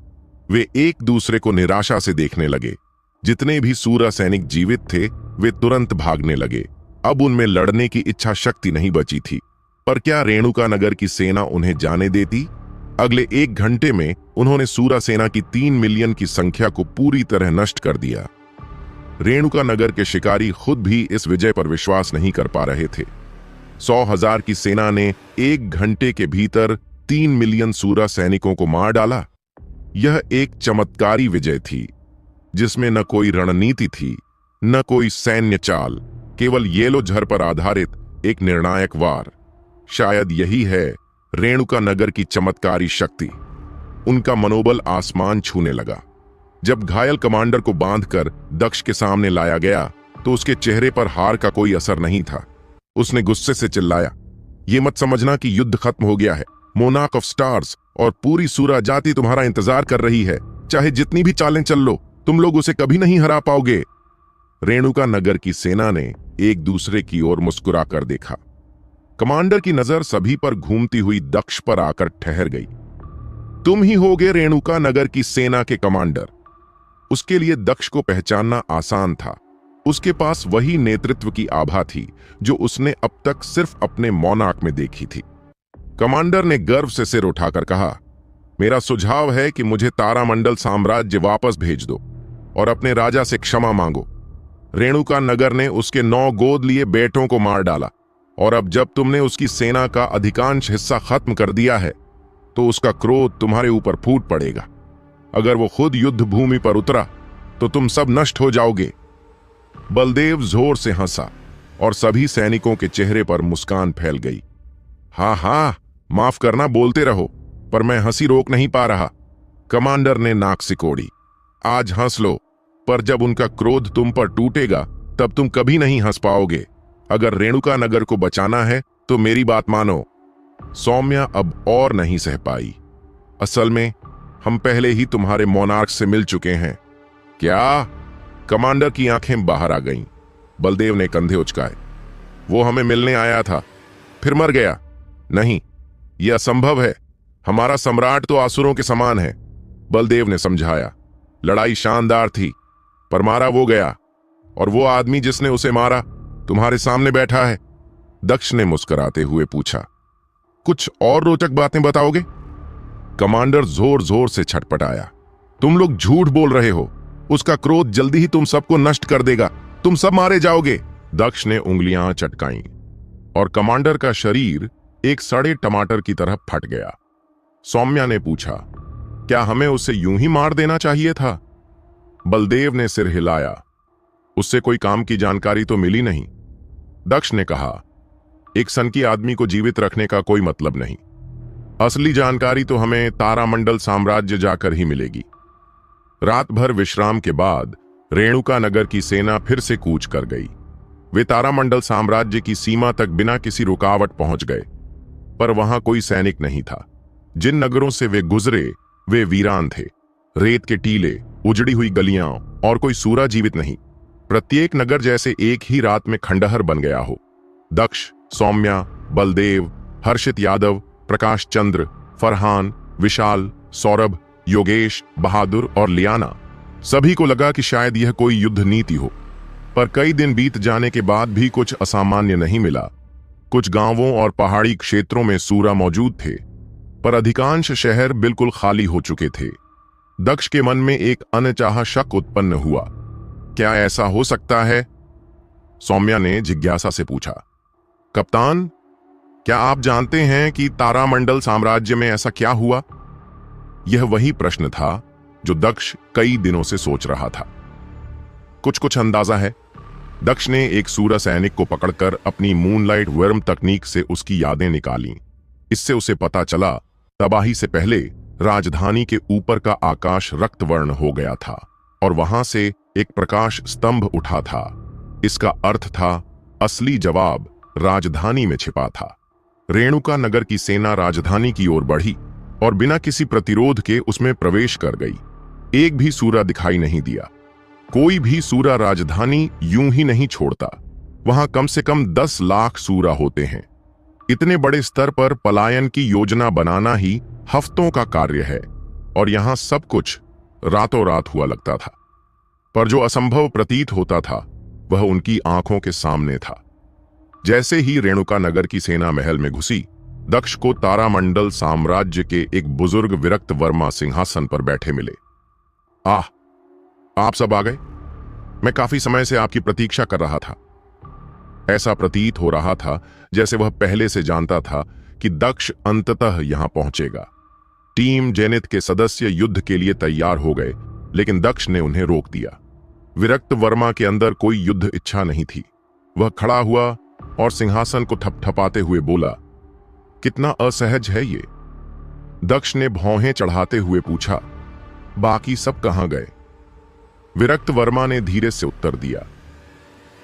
Speaker 1: वे एक दूसरे को निराशा से देखने लगे। जितने भी सूरा सैनिक जीवित थे वे तुरंत भागने लगे। अब उनमें लड़ने की इच्छा शक्ति नहीं बची थी। पर क्या रेणुका नगर की सेना उन्हें जाने देती? अगले 1 घंटे में उन्होंने सूरा सेना की 3 मिलियन की संख्या को पूरी तरह नष्ट कर दिया। रेणुका नगर के शिकारी खुद भी इस विजय पर विश्वास नहीं कर पा रहे थे। 100,000 की सेना ने 1 घंटे के भीतर 3 मिलियन सूरा सैनिकों को मार डाला। यह एक चमत्कारी विजय थी, जिसमें न कोई रणनीति थी, न कोई सैन्य चाल, केवल येलो जहर पर आधारित एक निर्णायक वार। शायद यही है रेणुका नगर की चमत्कारी शक्ति। उनका मनोबल आसमान छूने लगा। जब घायल कमांडर को बांधकर दक्ष के सामने लाया गया तो उसके चेहरे पर हार का कोई असर नहीं था। उसने गुस्से से चिल्लाया, "ये मत समझना कि युद्ध खत्म हो गया है। मोनार्क ऑफ स्टार्स और पूरी सूरा जाति तुम्हारा इंतजार कर रही है। चाहे जितनी भी चालें चल लो, तुम लोग उसे कभी नहीं हरा पाओगे।" रेणुका नगर की सेना ने एक दूसरे की ओर मुस्कुरा कर देखा। कमांडर की नजर सभी पर घूमती हुई दक्ष पर आकर ठहर गई। "तुम ही होगे रेणुका नगर की सेना के कमांडर।" उसके लिए दक्ष को पहचानना आसान था। उसके पास वही नेतृत्व की आभा थी जो उसने अब तक सिर्फ अपने मोनार्क में देखी थी। कमांडर ने गर्व से सिर उठाकर कहा, मेरा सुझाव है कि मुझे तारामंडल साम्राज्य वापस भेज दो और अपने राजा से क्षमा मांगो। रेणुका नगर ने उसके 9 गोद लिए बेटों को मार डाला, और अब जब तुमने उसकी सेना का अधिकांश हिस्सा खत्म कर दिया है तो उसका क्रोध तुम्हारे ऊपर फूट पड़ेगा। अगर वो खुद युद्ध भूमि पर उतरा तो तुम सब नष्ट हो जाओगे। बलदेव जोर से हंसा और सभी सैनिकों के चेहरे पर मुस्कान फैल गई। हाँ हाँ, माफ करना, बोलते रहो, पर मैं हंसी रोक नहीं पा रहा। कमांडर ने नाक सिकोड़ी। आज हंस लो, पर जब उनका क्रोध तुम पर टूटेगा तब तुम कभी नहीं हंस पाओगे। अगर रेणुका नगर को बचाना है तो मेरी बात मानो। सौम्या अब और नहीं सह पाई। असल में हम पहले ही तुम्हारे मोनार्क से मिल चुके हैं। क्या? कमांडर की आंखें बाहर आ गईं। बलदेव ने कंधे उचकाए। वो हमें मिलने आया था, फिर मर गया। नहीं, यह असंभव है। हमारा सम्राट तो आसुरों के समान है। बलदेव ने समझाया। लड़ाई शानदार थी, पर मारा वो गया, और वो आदमी जिसने उसे मारा तुम्हारे सामने बैठा है। दक्ष ने मुस्कुराते हुए पूछा, कुछ और रोचक बातें बताओगे? कमांडर जोर जोर से छटपटाया। तुम लोग झूठ बोल रहे हो। उसका क्रोध जल्दी ही तुम सबको नष्ट कर देगा। तुम सब मारे जाओगे। दक्ष ने उंगलियां चटकाईं और कमांडर का शरीर एक सड़े टमाटर की तरह फट गया। सौम्या ने पूछा, क्या हमें उसे यूं ही मार देना चाहिए था? बलदेव ने सिर हिलाया। उससे कोई काम की जानकारी तो मिली नहीं। दक्ष ने कहा, एक सनकी आदमी को जीवित रखने का कोई मतलब नहीं। असली जानकारी तो हमें तारामंडल साम्राज्य जाकर ही मिलेगी। रात भर विश्राम के बाद रेणुका नगर की सेना फिर से कूच कर गई। वे तारामंडल साम्राज्य की सीमा तक बिना किसी रुकावट पहुंच गए, पर वहां कोई सैनिक नहीं था। जिन नगरों से वे गुजरे वे वीरान थे। रेत के टीले, उजड़ी हुई गलियां और कोई सूरा जीवित नहीं। प्रत्येक नगर जैसे एक ही रात में खंडहर बन गया हो। दक्ष, सौम्या, बलदेव, हर्षित यादव, प्रकाश चंद्र, फरहान, विशाल, सौरभ, योगेश, बहादुर और लियाना, सभी को लगा कि शायद यह कोई युद्ध नीति हो। पर कई दिन बीत जाने के बाद भी कुछ असामान्य नहीं मिला। कुछ गांवों और पहाड़ी क्षेत्रों में सूरा मौजूद थे, पर अधिकांश शहर बिल्कुल खाली हो चुके थे। दक्ष के मन में एक अनचाहा शक उत्पन्न हुआ। क्या ऐसा हो सकता है? सौम्या ने जिज्ञासा से पूछा। कप्तान, क्या आप जानते हैं कि तारामंडल साम्राज्य में ऐसा क्या हुआ? यह वही प्रश्न था जो दक्ष कई दिनों से सोच रहा था। कुछ अंदाजा है। दक्ष ने एक सूरा सैनिक को पकड़कर अपनी मूनलाइट वर्म तकनीक से उसकी यादें निकालीं। इससे उसे पता चला, तबाही से पहले राजधानी के ऊपर का आकाश रक्तवर्ण हो गया था और वहां से एक प्रकाश स्तंभ उठा था। इसका अर्थ था असली जवाब राजधानी में छिपा था। रेणुका नगर की सेना राजधानी की ओर बढ़ी और बिना किसी प्रतिरोध के उसमें प्रवेश कर गई। एक भी सूरा दिखाई नहीं दिया। कोई भी सूरा राजधानी यूं ही नहीं छोड़ता। वहां कम से कम 10 लाख सूरा होते हैं। इतने बड़े स्तर पर पलायन की योजना बनाना ही हफ्तों का कार्य है, और यहां सब कुछ रातों रात हुआ लगता था। पर जो असंभव प्रतीत होता था वह उनकी आंखों के सामने था। जैसे ही रेणुका नगर की सेना महल में घुसी, दक्ष को तारामंडल साम्राज्य के एक बुजुर्ग विरक्त वर्मा सिंहासन पर बैठे मिले। आह, आप सब आ गए। मैं काफी समय से आपकी प्रतीक्षा कर रहा था। ऐसा प्रतीत हो रहा था जैसे वह पहले से जानता था कि दक्ष अंततः यहां पहुंचेगा। टीम जेनिथ के सदस्य युद्ध के लिए तैयार हो गए, लेकिन दक्ष ने उन्हें रोक दिया। विरक्त वर्मा के अंदर कोई युद्ध इच्छा नहीं थी। वह खड़ा हुआ और सिंहासन को थपथपाते हुए बोला, कितना असहज है ये। दक्ष ने भौहें चढ़ाते हुए पूछा, बाकी सब कहां गए? विरक्त वर्मा ने धीरे से उत्तर दिया,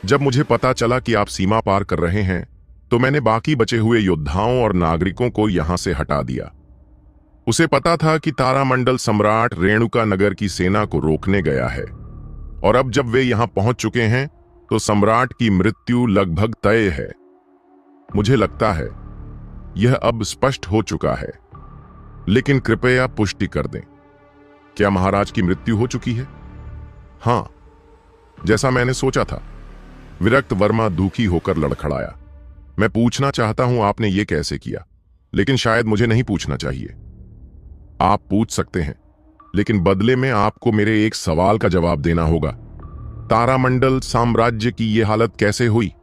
Speaker 1: जब मुझे पता चला कि आप सीमा पार कर रहे हैं तो मैंने बाकी बचे हुए योद्धाओं और नागरिकों को यहां से हटा दिया। उसे पता था कि तारामंडल सम्राट रेणुका नगर की सेना को रोकने गया है, और अब जब वे यहां पहुंच चुके हैं तो सम्राट की मृत्यु लगभग तय है। मुझे लगता है यह अब स्पष्ट हो चुका है, लेकिन कृपया पुष्टि कर दें, क्या महाराज की मृत्यु हो चुकी है? हां, जैसा मैंने सोचा था। विरक्त वर्मा दुखी होकर लड़खड़ाया। मैं पूछना चाहता हूं आपने ये कैसे किया, लेकिन शायद मुझे नहीं पूछना चाहिए। आप पूछ सकते हैं, लेकिन बदले में आपको मेरे एक सवाल का जवाब देना होगा। तारामंडल साम्राज्य की यह हालत कैसे हुई?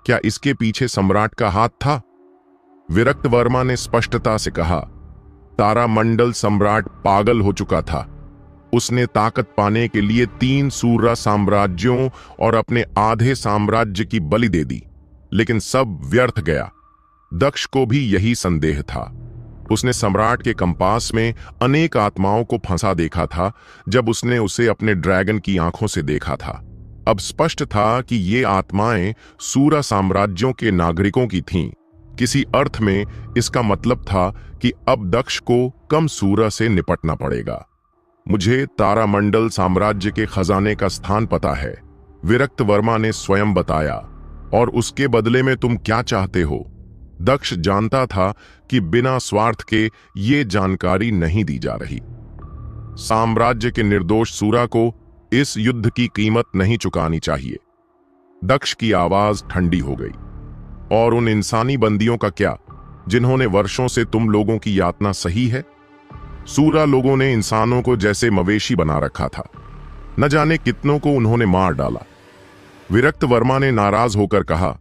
Speaker 1: क्या इसके पीछे सम्राट का हाथ था? विरक्त वर्मा ने स्पष्टता से कहा, तारामंडल सम्राट पागल हो चुका था। उसने ताकत पाने के लिए 3 सूर्य साम्राज्यों और अपने आधे साम्राज्य की बलि दे दी, लेकिन सब व्यर्थ गया। दक्ष को भी यही संदेह था। उसने सम्राट के कंपास में अनेक आत्माओं को फंसा देखा था जब उसने उसे अपने ड्रैगन की आंखों से देखा था। अब स्पष्ट था कि ये आत्माएं सूर्य साम्राज्यों के नागरिकों की थीं। किसी अर्थ में इसका मतलब था कि अब दक्ष को कम सूर्य से निपटना पड़ेगा। मुझे तारामंडल साम्राज्य के खजाने का स्थान पता है, विरक्त वर्मा ने स्वयं बताया। और उसके बदले में तुम क्या चाहते हो? दक्ष जानता था कि बिना स्वार्थ के ये जानकारी नहीं दी जा रही। साम्राज्य के निर्दोष सूरा को इस युद्ध की कीमत नहीं चुकानी चाहिए। दक्ष की आवाज ठंडी हो गई। और उन इंसानी बंदियों का क्या, जिन्होंने वर्षों से तुम लोगों की यातना सही है? सूरा लोगों ने इंसानों को जैसे मवेशी बना रखा था। न जाने कितनों को उन्होंने मार डाला। विरक्त वर्मा ने नाराज होकर कहा,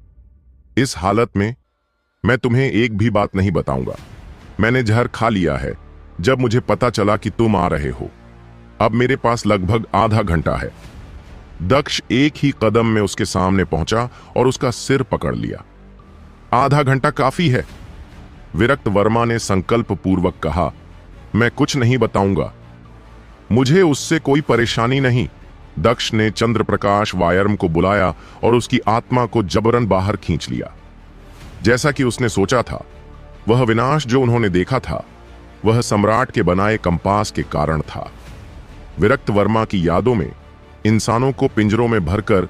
Speaker 1: इस हालत में मैं तुम्हें एक भी बात नहीं बताऊंगा। मैंने जहर खा लिया है जब मुझे पता चला कि तुम आ रहे हो। अब मेरे पास लगभग आधा घंटा है। दक्ष एक ही कदम में उसके सामने पहुंचा और उसका सिर पकड़ लिया। आधा घंटा काफी है, विरक्त वर्मा ने संकल्प पूर्वक कहा। मैं कुछ नहीं बताऊंगा, मुझे उससे कोई परेशानी नहीं। दक्ष ने चंद्रप्रकाश वायरम को बुलाया और उसकी आत्मा को जबरन बाहर खींच लिया। जैसा कि उसने सोचा था, वह विनाश जो उन्होंने देखा था वह सम्राट के बनाए कंपास के कारण था। विरक्त वर्मा की यादों में इंसानों को पिंजरों में भरकर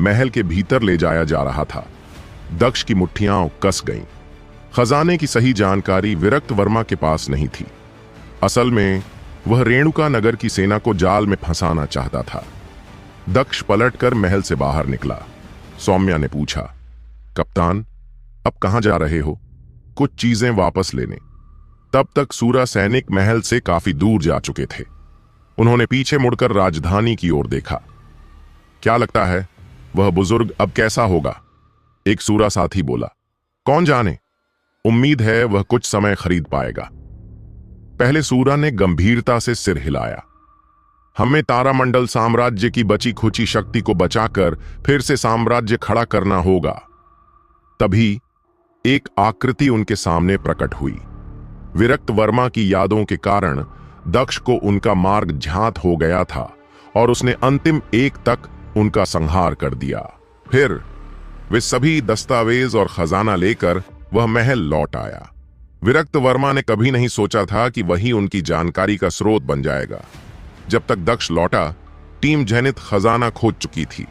Speaker 1: महल के भीतर ले जाया जा रहा था। दक्ष की मुट्ठियां कस गईं। खजाने की सही जानकारी विरक्त वर्मा के पास नहीं थी। असल में वह रेणुका नगर की सेना को जाल में फंसाना चाहता था। दक्ष पलटकर महल से बाहर निकला। सौम्या ने पूछा, कप्तान, अब कहां जा रहे हो? कुछ चीजें वापस लेने। तब तक सूरा सैनिक महल से काफी दूर जा चुके थे। उन्होंने पीछे मुड़कर राजधानी की ओर देखा। क्या लगता है वह बुजुर्ग अब कैसा होगा? एक सूरा साथी बोला। कौन जाने, उम्मीद है वह कुछ समय खरीद पाएगा। पहले सूरा ने गंभीरता से सिर हिलाया। हमें तारामंडल साम्राज्य की बची खुची शक्ति को बचाकर फिर से साम्राज्य खड़ा करना होगा। तभी एक आकृति उनके सामने प्रकट हुई। विरक्त वर्मा की यादों के कारण दक्ष को उनका मार्ग ज्ञात हो गया था और उसने अंतिम एक तक उनका संहार कर दिया। फिर वे सभी दस्तावेज और खजाना लेकर वह महल लौट आया। विरक्त वर्मा ने कभी नहीं सोचा था कि वही उनकी जानकारी का स्रोत बन जाएगा। जब तक दक्ष लौटा, टीम जेनिथ खजाना खोज चुकी थी।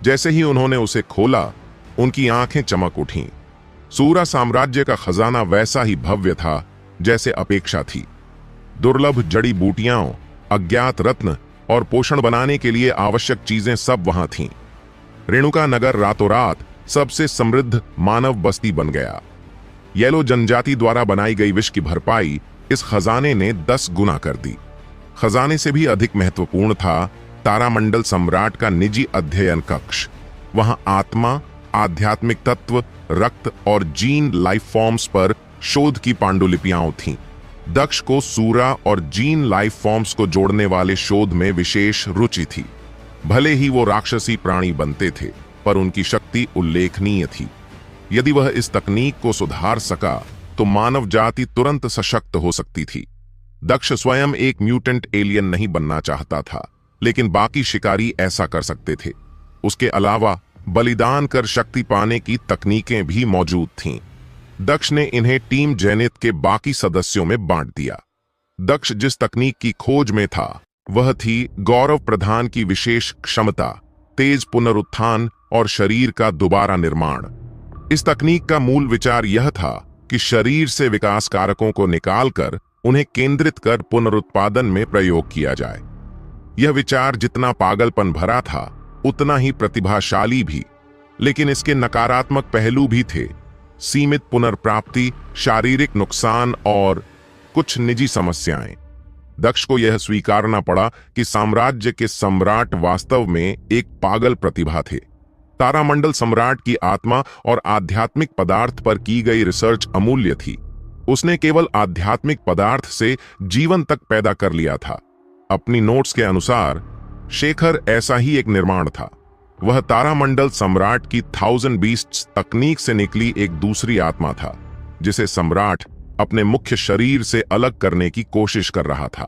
Speaker 1: जैसे ही उन्होंने उसे खोला, उनकी आंखें चमक उठीं। सूरा साम्राज्य का खजाना वैसा ही भव्य था जैसे अपेक्षा थी। दुर्लभ जड़ी बूटियां, अज्ञात रत्न और पोषण बनाने के लिए आवश्यक चीजें सब वहां थीं। रेणुका नगर रातों रात सबसे समृद्ध मानव बस्ती बन गया। येलो जनजाति द्वारा बनाई गई विष की भरपाई इस खजाने ने 10 गुना कर दी। खजाने से भी अधिक महत्वपूर्ण था तारामंडल सम्राट का निजी अध्ययन कक्ष। वहां आत्मा, आध्यात्मिक तत्व, रक्त और जीन लाइफ फॉर्म्स पर शोध की पांडुलिपियां थीं। दक्ष को सूरा और जीन लाइफ फॉर्म्स को जोड़ने वाले शोध में विशेष रुचि थी। भले ही वो राक्षसी प्राणी बनते थे, पर उनकी शक्ति उल्लेखनीय थी। यदि वह इस तकनीक को सुधार सका तो मानव जाति तुरंत सशक्त हो सकती थी। दक्ष स्वयं एक म्यूटेंट एलियन नहीं बनना चाहता था, लेकिन बाकी शिकारी ऐसा कर सकते थे। उसके अलावा बलिदान कर शक्ति पाने की तकनीकें भी मौजूद थीं। दक्ष ने इन्हें टीम जेनिथ के बाकी सदस्यों में बांट दिया। दक्ष जिस तकनीक की खोज में था वह थी गौरव प्रधान की विशेष क्षमता, तेज पुनरुत्थान और शरीर का दोबारा निर्माण। इस तकनीक का मूल विचार यह था कि शरीर से विकास कारकों को निकालकर उन्हें केंद्रित कर पुनरुत्पादन में प्रयोग किया जाए। यह विचार जितना पागलपन भरा था उतना ही प्रतिभाशाली भी, लेकिन इसके नकारात्मक पहलू भी थे। सीमित पुनर्प्राप्ति, शारीरिक नुकसान और कुछ निजी समस्याएं। दक्ष को यह स्वीकारना पड़ा कि साम्राज्य के सम्राट वास्तव में एक पागल प्रतिभा थे। तारामंडल सम्राट की आत्मा और आध्यात्मिक पदार्थ पर की गई रिसर्च अमूल्य थी। उसने केवल आध्यात्मिक पदार्थ से जीवन तक पैदा कर लिया था। अपनी नोट्स के अनुसार शेखर ऐसा ही एक निर्माण था। वह तारामंडल सम्राट की 1000 बीस्ट्स तकनीक से निकली एक दूसरी आत्मा था, जिसे सम्राट अपने मुख्य शरीर से अलग करने की कोशिश कर रहा था।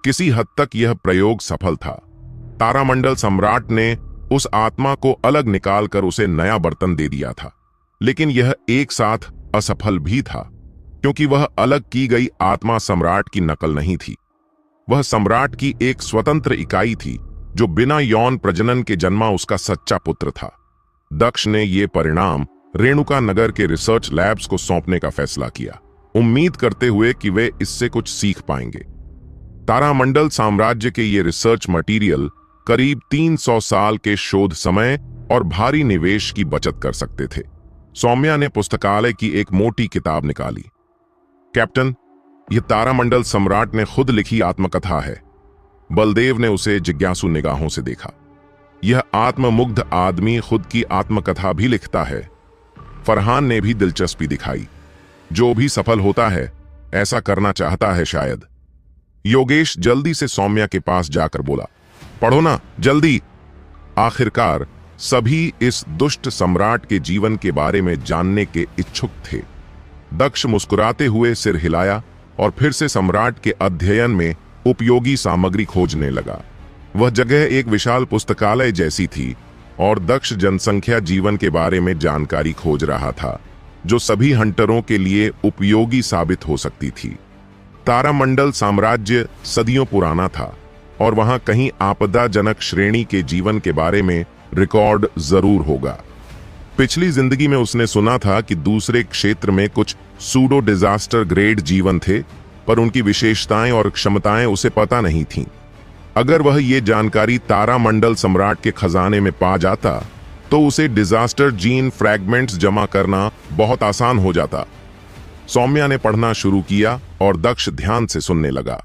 Speaker 1: किसी हद तक यह प्रयोग सफल था। तारामंडल सम्राट ने उस आत्मा को अलग निकालकर उसे नया बर्तन दे दिया था, लेकिन यह एक साथ असफल भी था, क्योंकि वह अलग की गई आत्मा सम्राट की नकल नहीं थी। वह सम्राट की एक स्वतंत्र इकाई थी, जो बिना यौन प्रजनन के जन्मा उसका सच्चा पुत्र था। दक्ष ने यह परिणाम रेणुका नगर के रिसर्च लैब्स को सौंपने का फैसला किया, उम्मीद करते हुए कि वे इससे कुछ सीख पाएंगे। तारामंडल साम्राज्य के ये रिसर्च मटेरियल करीब 300 साल के शोध समय और भारी निवेश की बचत कर सकते थे। सौम्या ने पुस्तकालय की एक मोटी किताब निकाली। कैप्टन, यह तारामंडल सम्राट ने खुद लिखी आत्मकथा है। बलदेव ने उसे जिज्ञासु निगाहों से देखा। यह आत्ममुग्ध आदमी खुद की आत्मकथा भी लिखता है। फरहान ने भी दिलचस्पी दिखाई। जो भी सफल होता है ऐसा करना चाहता है शायद। योगेश जल्दी से सौम्या के पास जाकर बोला, पढ़ो ना जल्दी। आखिरकार सभी इस दुष्ट सम्राट के जीवन के बारे में जानने के इच्छुक थे। दक्ष मुस्कुराते हुए सिर हिलाया और फिर से सम्राट के अध्ययन में उपयोगी सामग्री खोजने लगा। वह जगह एक विशाल पुस्तकालय जैसी थी और दक्ष जनसंख्या जीवन के बारे में जानकारी खोज रहा था, जो सभी हंटरों के लिए उपयोगी साबित हो सकती थी। तारामंडल साम्राज्य सदियों पुराना था और वहां कहीं आपदाजनक श्रेणी के जीवन के बारे में रिकॉर्ड जरूर होगा। पिछली जिंदगी में उसने सुना था कि दूसरे क्षेत्र में कुछ सूडो डिजास्टर ग्रेड जीवन थे, पर उनकी विशेषताएं और क्षमताएं उसे पता नहीं थीं। अगर वह ये जानकारी तारामंडल सम्राट के खजाने में पा जाता तो उसे डिजास्टर जीन फ्रैगमेंट्स जमा करना बहुत आसान हो जाता। सौम्या ने पढ़ना शुरू किया और दक्ष ध्यान से सुनने लगा।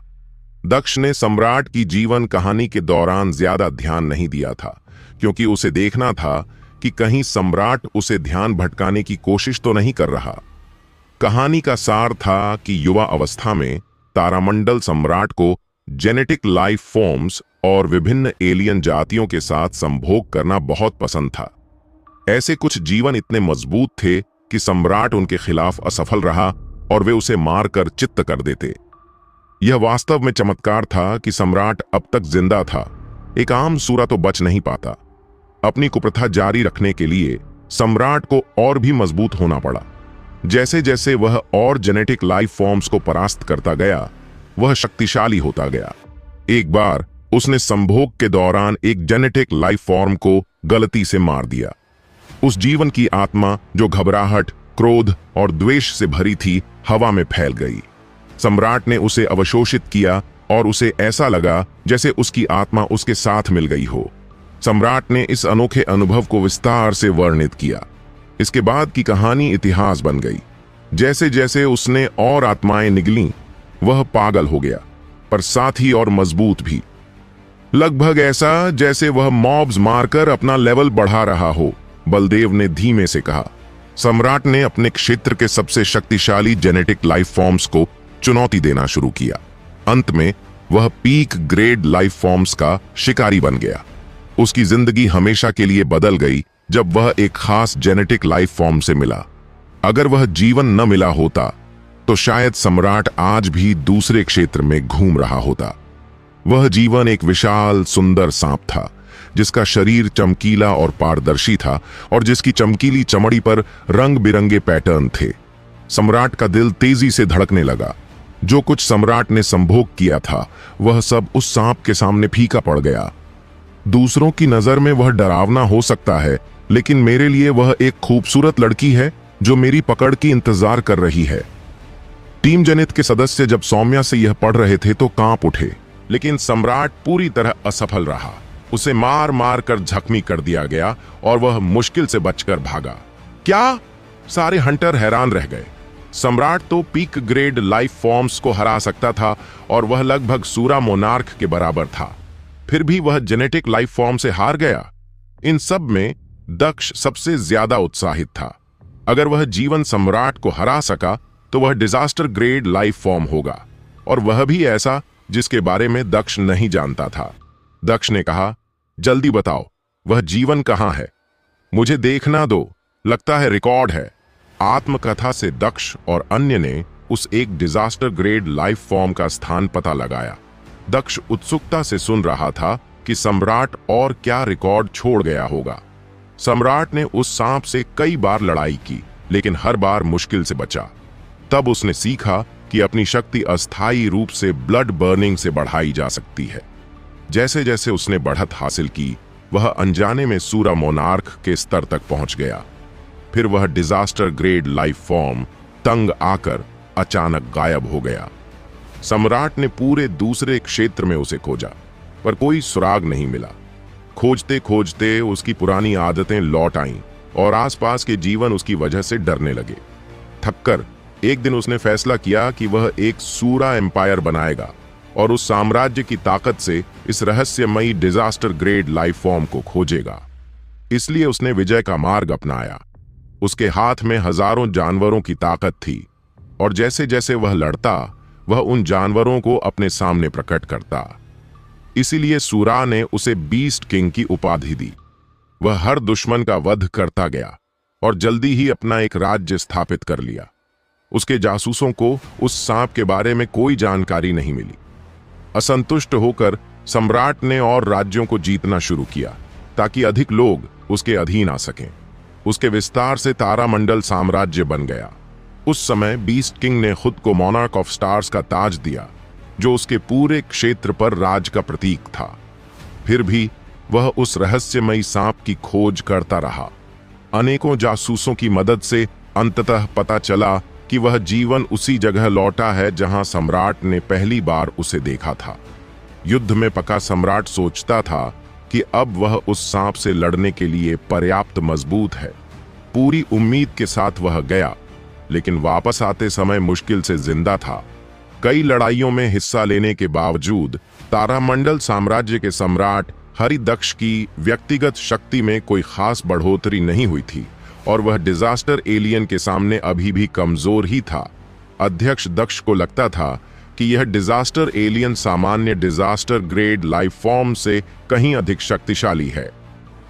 Speaker 1: दक्ष ने सम्राट की जीवन कहानी के दौरान ज्यादा ध्यान नहीं दिया था, क्योंकि उसे देखना था कि कहीं सम्राट उसे ध्यान भटकाने की कोशिश तो नहीं कर रहा। कहानी का सार था कि युवा अवस्था में तारामंडल सम्राट को जेनेटिक लाइफ फॉर्म्स और विभिन्न एलियन जातियों के साथ संभोग करना बहुत पसंद था। ऐसे कुछ जीवन इतने मजबूत थे कि सम्राट उनके खिलाफ असफल रहा और वे उसे मारकर चित्त कर देते। यह वास्तव में चमत्कार था कि सम्राट अब तक जिंदा था। एक आम सूरा तो बच नहीं पाता। अपनी कुप्रथा जारी रखने के लिए सम्राट को और भी मजबूत होना पड़ा। जैसे जैसे वह और जेनेटिक लाइफ फॉर्म्स को परास्त करता गया, वह शक्तिशाली होता गया। एक बार उसने संभोग के दौरान एक जेनेटिक लाइफ फॉर्म को गलती से मार दिया। उस जीवन की आत्मा, जो घबराहट, क्रोध और द्वेष से भरी थी, हवा में फैल गई। सम्राट ने उसे अवशोषित किया और उसे ऐसा लगा जैसे उसकी आत्मा उसके साथ मिल गई हो। सम्राट ने इस अनोखे अनुभव को विस्तार से वर्णित किया। इसके बाद की कहानी इतिहास बन गई। जैसे जैसे उसने और आत्माएं निगलीं, वह पागल हो गया, पर साथ ही और मजबूत भी। लगभग ऐसा जैसे वह मॉब्स मारकर अपना लेवल बढ़ा रहा हो, बलदेव ने धीमे से कहा। सम्राट ने अपने क्षेत्र के सबसे शक्तिशाली जेनेटिक लाइफ फॉर्म्स को चुनौती देना शुरू किया। अंत में वह पीक ग्रेड लाइफ फॉर्म्स का शिकारी बन गया। उसकी जिंदगी हमेशा के लिए बदल गई जब वह एक खास जेनेटिक लाइफ फॉर्म से मिला। अगर वह जीवन न मिला होता तो शायद सम्राट आज भी दूसरे क्षेत्र में घूम रहा होता। वह जीवन एक विशाल सुंदर सांप था, जिसका शरीर चमकीला और पारदर्शी था और जिसकी चमकीली चमड़ी पर रंग बिरंगे पैटर्न थे। सम्राट का दिल तेजी से धड़कने लगा। जो कुछ सम्राट ने संभोग किया था, वह सब उस सांप के सामने फीका पड़ गया। दूसरों की नजर में वह डरावना हो सकता है, लेकिन मेरे लिए वह एक खूबसूरत लड़की है जो मेरी पकड़ की इंतजार कर रही है। टीम जनित के सदस्य जब सौम्या से यह पढ़ रहे थे तो कांप उठे, लेकिन सम्राट पूरी तरह असफल रहा। उसे मार मार कर जख्मी कर दिया गया और वह मुश्किल से बचकर भागा। क्या? सारे हंटर हैरान रह गए। सम्राट तो पीक ग्रेड लाइफ फॉर्म्स को हरा सकता था और वह लगभग सूरा मोनार्क के बराबर था, फिर भी वह जेनेटिक लाइफ फॉर्म से हार गया। इन सब में दक्ष सबसे ज्यादा उत्साहित था। अगर वह जीवन सम्राट को हरा सका तो वह डिजास्टर ग्रेड लाइफ फॉर्म होगा, और वह भी ऐसा जिसके बारे में दक्ष नहीं जानता था। दक्ष ने कहा, जल्दी बताओ, वह जीवन कहां है? मुझे देखना दो, लगता है रिकॉर्ड है। आत्मकथा से दक्ष और अन्य ने उस एक डिजास्टर ग्रेड लाइफ फॉर्म का स्थान पता लगाया। दक्ष उत्सुकता से सुन रहा था कि सम्राट और क्या रिकॉर्ड छोड़ गया होगा। सम्राट ने उस सांप से कई बार लड़ाई की, लेकिन हर बार मुश्किल से बचा। तब उसने सीखा कि अपनी शक्ति अस्थायी रूप से ब्लड बर्निंग से बढ़ाई जा सकती है। जैसे जैसे उसने बढ़त हासिल की, वह अनजाने में सूरा मोनार्क के स्तर तक पहुंच गया। फिर वह डिजास्टर ग्रेड लाइफ फॉर्म तंग आकर अचानक गायब हो गया। सम्राट ने पूरे दूसरे क्षेत्र में उसे खोजा, पर कोई सुराग नहीं मिला। खोजते खोजते उसकी पुरानी आदतें लौट आईं और आसपास के जीवन उसकी वजह से डरने लगे। थककर एक दिन उसने फैसला किया कि वह एक सूरा एम्पायर बनाएगा और उस साम्राज्य की ताकत से इस रहस्यमयी डिजास्टर ग्रेड लाइफ फॉर्म को खोजेगा। इसलिए उसने विजय का मार्ग अपनाया। उसके हाथ में हजारों जानवरों की ताकत थी, और जैसे जैसे वह लड़ता, वह उन जानवरों को अपने सामने प्रकट करता। इसीलिए सूरा ने उसे बीस्ट किंग की उपाधि दी। वह हर दुश्मन का वध करता गया और जल्दी ही अपना एक राज्य स्थापित कर लिया। उसके जासूसों को उस सांप के बारे में कोई जानकारी नहीं मिली। असंतुष्ट होकर सम्राट ने और राज्यों को जीतना शुरू किया ताकि अधिक लोग उसके अधीन आ सकें। उसके विस्तार से तारामंडल साम्राज्य बन गया। उस समय बीस्ट किंग ने खुद को मॉनार्क ऑफ स्टार्स का ताज दिया, जो उसके पूरे क्षेत्र पर राज का प्रतीक था। फिर भी वह उस रहस्यमयी सांप की खोज करता रहा। अनेकों जासूसों की मदद से अंततः पता चला कि वह जीवन उसी जगह लौटा है जहां सम्राट ने पहली बार उसे देखा था। युद्ध में पका सम्राट सोचता था कि अब वह उस सांप से लड़ने के लिए पर्याप्त मजबूत है। पूरी उम्मीद के साथ वह गया, लेकिन वापस आते समय मुश्किल से जिंदा था। कई लड़ाइयों में हिस्सा लेने के बावजूद तारामंडल साम्राज्य के सम्राट हरिदक्ष की व्यक्तिगत शक्ति में कोई खास बढ़ोतरी नहीं हुई थी, और वह डिजास्टर एलियन के सामने अभी भी कमजोर ही था। अध्यक्ष दक्ष को लगता था कि यह डिजास्टर एलियन सामान्य डिजास्टर ग्रेड लाइफ फॉर्म से कहीं अधिक शक्तिशाली है।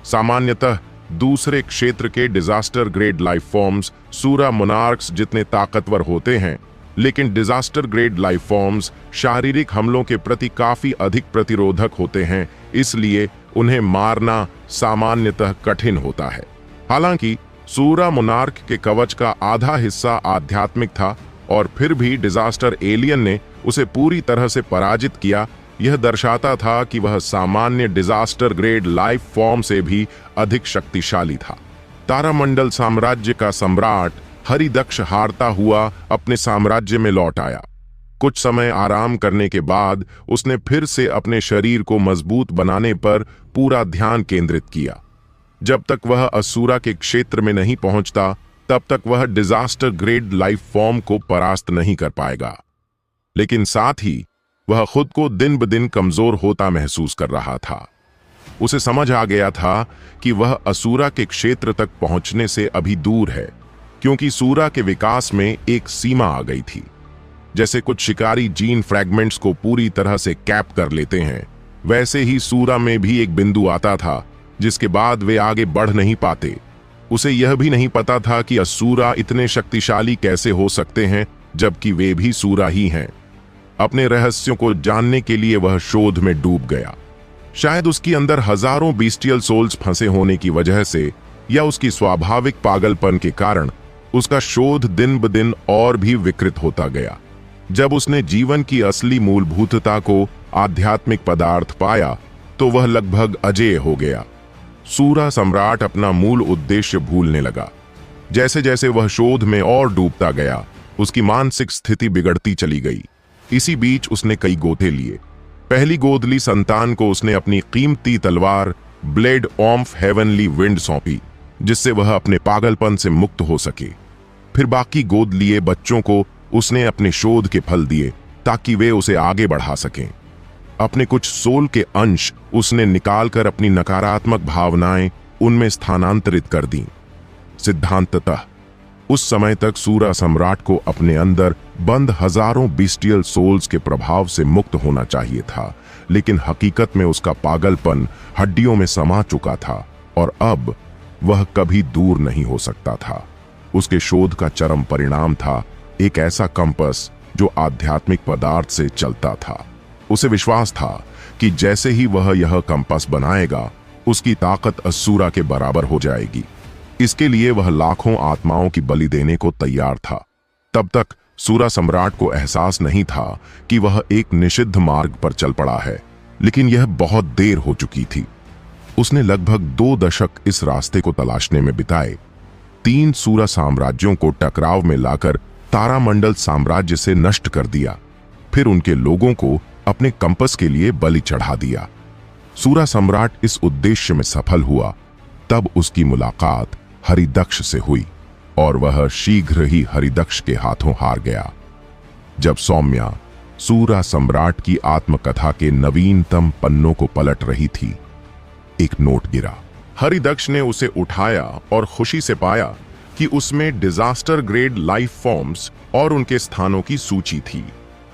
Speaker 1: सामान्यतः दूसरे क्षेत्र के डिजास्टर ग्रेड लाइफ फॉर्म्स सूरा मोनार्क्स जितने ताकतवर होते हैं, लेकिन डिजास्टर ग्रेड लाइफ फॉर्म्स शारीरिक हमलों के प्रति काफी अधिक प्रतिरोधक होते हैं, इसलिए उन्हें मारना सामान्यतः कठिन होता है। हालांकि सूरा मोनार्क के कवच का आधा हिस्सा आध्यात्मिक था, और फिर भी डिजास्टर एलियन ने उसे पूरी तरह से पराजित किया। यह दर्शाता था कि वह सामान्य डिजास्टर ग्रेड लाइफ फॉर्म से भी अधिक शक्तिशाली था। तारामंडल साम्राज्य का सम्राट हरिदक्ष हारता हुआ अपने साम्राज्य में लौट आया। कुछ समय आराम करने के बाद उसने फिर से अपने शरीर को मजबूत बनाने पर पूरा ध्यान केंद्रित किया। जब तक वह असुरा के क्षेत्र में नहीं पहुंचता, तब तक वह डिजास्टर ग्रेड लाइफ फॉर्म को परास्त नहीं कर पाएगा। लेकिन साथ ही वह खुद को दिन ब दिन कमजोर होता महसूस कर रहा था। उसे समझ आ गया था कि वह असुरा के क्षेत्र तक पहुंचने से अभी दूर है, क्योंकि सूरा के विकास में एक सीमा आ गई थी। जैसे कुछ शिकारी जीन फ्रैगमेंट्स को पूरी तरह से कैप कर लेते हैं, वैसे ही सूरा में भी एक बिंदु आता था जिसके बाद वे आगे बढ़ नहीं पाते। उसे यह भी नहीं पता था कि असुरा इतने शक्तिशाली कैसे हो सकते हैं, जबकि वे भी सूरा ही हैं। अपने रहस्यों को जानने के लिए वह शोध में डूब गया। शायद उसके अंदर हजारों बीस्टियल सोल्स फंसे होने की वजह से, या उसकी स्वाभाविक पागलपन के कारण उसका शोध दिन ब दिन और भी विकृत होता गया। जब उसने जीवन की असली मूलभूतता को आध्यात्मिक पदार्थ पाया, तो वह लगभग अजेय हो गया। सूरा सम्राट अपना मूल उद्देश्य भूलने लगा। जैसे जैसे वह शोध में और डूबता गया, उसकी मानसिक स्थिति बिगड़ती चली गई। इसी बीच उसने कई गोते लिए। पहली गोदली संतान को उसने अपनी कीमती तलवार ब्लेड ऑफ हेवनली विंड सौंपी, जिससे वह अपने पागलपन से मुक्त हो सके। फिर बाकी गोद लिए बच्चों को उसने अपने शोध के फल दिए ताकि वे उसे आगे बढ़ा सकें। अपने कुछ सोल के अंश उसने निकालकर अपनी नकारात्मक भावनाएं उनमें स्थानांतरित कर दी। सिद्धांततः उस समय तक सूरा सम्राट को अपने अंदर बंद हजारों बिस्टियल सोल्स के प्रभाव से मुक्त होना चाहिए था, लेकिन हकीकत में उसका पागलपन हड्डियों में समा चुका था और अब वह कभी दूर नहीं हो सकता था। उसके शोध का चरम परिणाम था एक ऐसा कंपस जो आध्यात्मिक पदार्थ से चलता था। उसे विश्वास था कि जैसे ही वह यह कंपस बनाएगा, उसकी ताकत असुरा के बराबर हो जाएगी। इसके लिए वह लाखों आत्माओं की बलि देने को तैयार था। तब तक सूरा सम्राट को एहसास नहीं था कि वह एक निषिद्ध मार्ग पर चल पड़ा है, लेकिन यह बहुत देर हो चुकी थी। उसने लगभग 2 दशक इस रास्ते को तलाशने में बिताए। 3 सूरा साम्राज्यों को टकराव में लाकर तारामंडल साम्राज्य से नष्ट कर दिया, फिर उनके लोगों को अपने कंपस के लिए बलि चढ़ा दिया। सूरा सम्राट इस उद्देश्य में सफल हुआ तब उसकी मुलाकात हरिदक्ष से हुई और वह शीघ्र ही हरिदक्ष के हाथों हार गया। जब सौम्या सूरा सम्राट की आत्मकथा के नवीनतम पन्नों को पलट रही थी, एक नोट गिरा। हरिदक्ष ने उसे उठाया और खुशी से पाया कि उसमें डिजास्टर ग्रेड लाइफ फॉर्म्स और उनके स्थानों की सूची थी।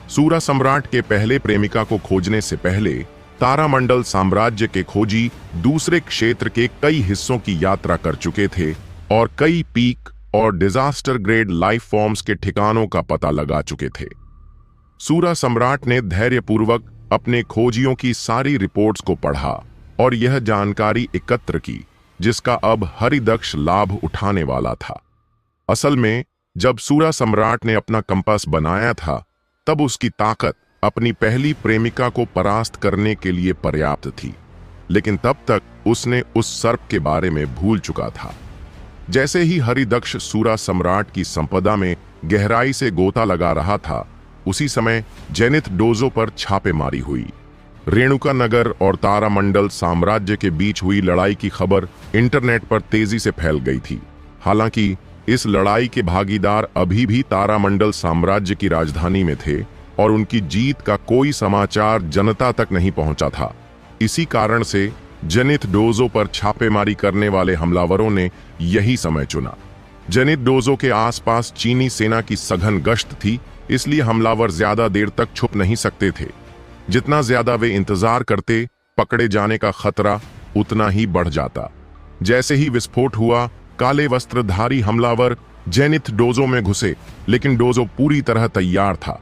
Speaker 1: सूरा सम्राट के पहले प्रेमिका को खोजने से पहले तारामंडल साम्राज्य के खोजी दूसरे क्षेत्र के कई हिस्सों की यात्रा कर चुके थे और कई पीक और डिजास्टर ग्रेड लाइफ फॉर्म्स के ठिकानों का पता लगा चुके थे। सूरा सम्राट ने धैर्यपूर्वक अपने खोजियों की सारी रिपोर्ट्स को पढ़ा और यह जानकारी एकत्र की जिसका अब हरिदक्ष लाभ उठाने वाला था। असल में जब सूरा सम्राट ने अपना कंपास बनाया था, तब उसकी ताकत अपनी पहली प्रेमिका को परास्त करने के लिए पर्याप्त थी, लेकिन तब तक उसने उस सर्प के बारे में भूल चुका था। जैसे ही हरिदक्ष सूरा सम्राट की संपदा में गहराई से गोता लगा रहा था, उसी समय जेनिथ डोजो पर छापेमारी हुई। रेणुका नगर और तारामंडल साम्राज्य के बीच हुई लड़ाई की खबर इंटरनेट पर तेजी से फैल गई थी। हालांकि इस लड़ाई के भागीदार अभी भी तारामंडल साम्राज्य की राजधानी में थे और उनकी जीत का कोई समाचार जनता तक नहीं पहुंचा था। इसी कारण से जेनिथ डोजो पर छापेमारी करने वाले हमलावरों ने यही समय चुना। जेनिथ डोजो के आसपास चीनी सेना की सघन गश्त थी, इसलिए हमलावर ज्यादा देर तक छुप नहीं सकते थे। जितना ज्यादा वे इंतजार करते, पकड़े जाने का खतरा उतना ही बढ़ जाता। जैसे ही विस्फोट हुआ, काले वस्त्रधारी हमलावर जेनिथ डोजो में घुसे, लेकिन डोजो पूरी तरह तैयार था।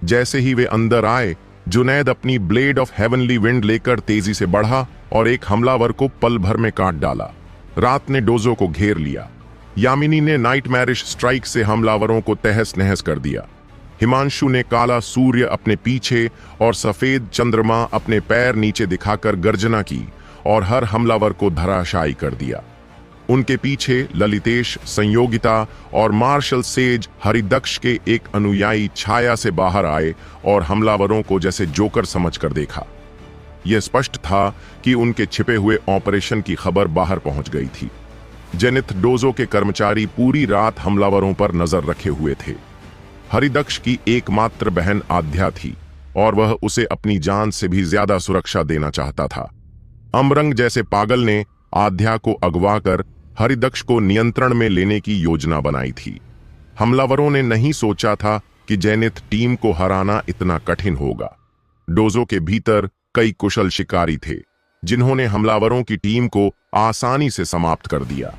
Speaker 1: जैसे ही वे अंदर आए, जुनैद अपनी ब्लेड ऑफ हेवनली विंड लेकर तेजी से बढ़ा और एक हमलावर को पल भर में काट डाला। रात ने डोजो को घेर लिया। यामिनी ने नाइटमैरिश स्ट्राइक से हमलावरों को तहस नहस कर दिया। हिमांशु ने काला सूर्य अपने पीछे और सफेद चंद्रमा अपने पैर नीचे दिखाकर गर्जना की और हर हमलावर को धराशायी कर दिया। उनके पीछे ललितेश, संयोगिता और मार्शल सेज हरिदक्ष के एक अनुयायी छाया से बाहर आए और हमलावरों को जैसे जोकर समझकर देखा। यह स्पष्ट था कि उनके छिपे हुए ऑपरेशन की खबर बाहर पहुंच गई थी। जेनिथ डोजो के कर्मचारी पूरी रात हमलावरों पर नजर रखे हुए थे। हरिदक्ष की एकमात्र बहन आध्या थी और वह उसे अपनी जान से भी ज्यादा सुरक्षा देना चाहता था। अमरंग जैसे पागल ने आध्या को अगवा कर हरिदक्ष को नियंत्रण में लेने की योजना बनाई थी। हमलावरों ने नहीं सोचा था कि जेनिथ टीम को हराना इतना कठिन होगा। डोजो के भीतर कई कुशल शिकारी थे जिन्होंने हमलावरों की टीम को आसानी से समाप्त कर दिया।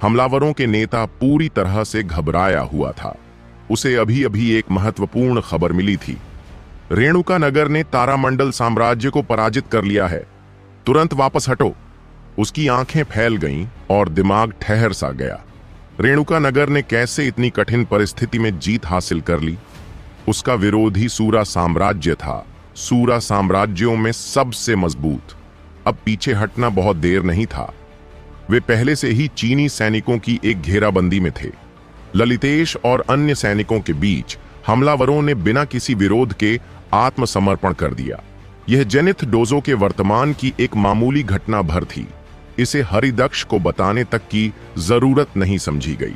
Speaker 1: हमलावरों के नेता पूरी तरह से घबराया हुआ था। उसे अभी अभी एक महत्वपूर्ण खबर मिली थी। रेणुका नगर ने तारामंडल साम्राज्य को पराजित कर लिया है, तुरंत वापस हटो। उसकी आंखें फैल गईं और दिमाग ठहर सा गया। रेणुका नगर ने कैसे इतनी कठिन परिस्थिति में जीत हासिल कर ली? उसका विरोधी सूरा साम्राज्य था, सूरा साम्राज्यों में सबसे मजबूत। अब पीछे हटना बहुत देर नहीं था। वे पहले से ही चीनी सैनिकों की एक घेराबंदी में थे। ललितेश और अन्य सैनिकों के बीच हमलावरों ने बिना किसी विरोध के आत्मसमर्पण कर दिया। यह जेनिथ डोजो के वर्तमान की एक मामूली घटना भर थी। इसे हरिदक्ष को बताने तक की जरूरत नहीं समझी गई।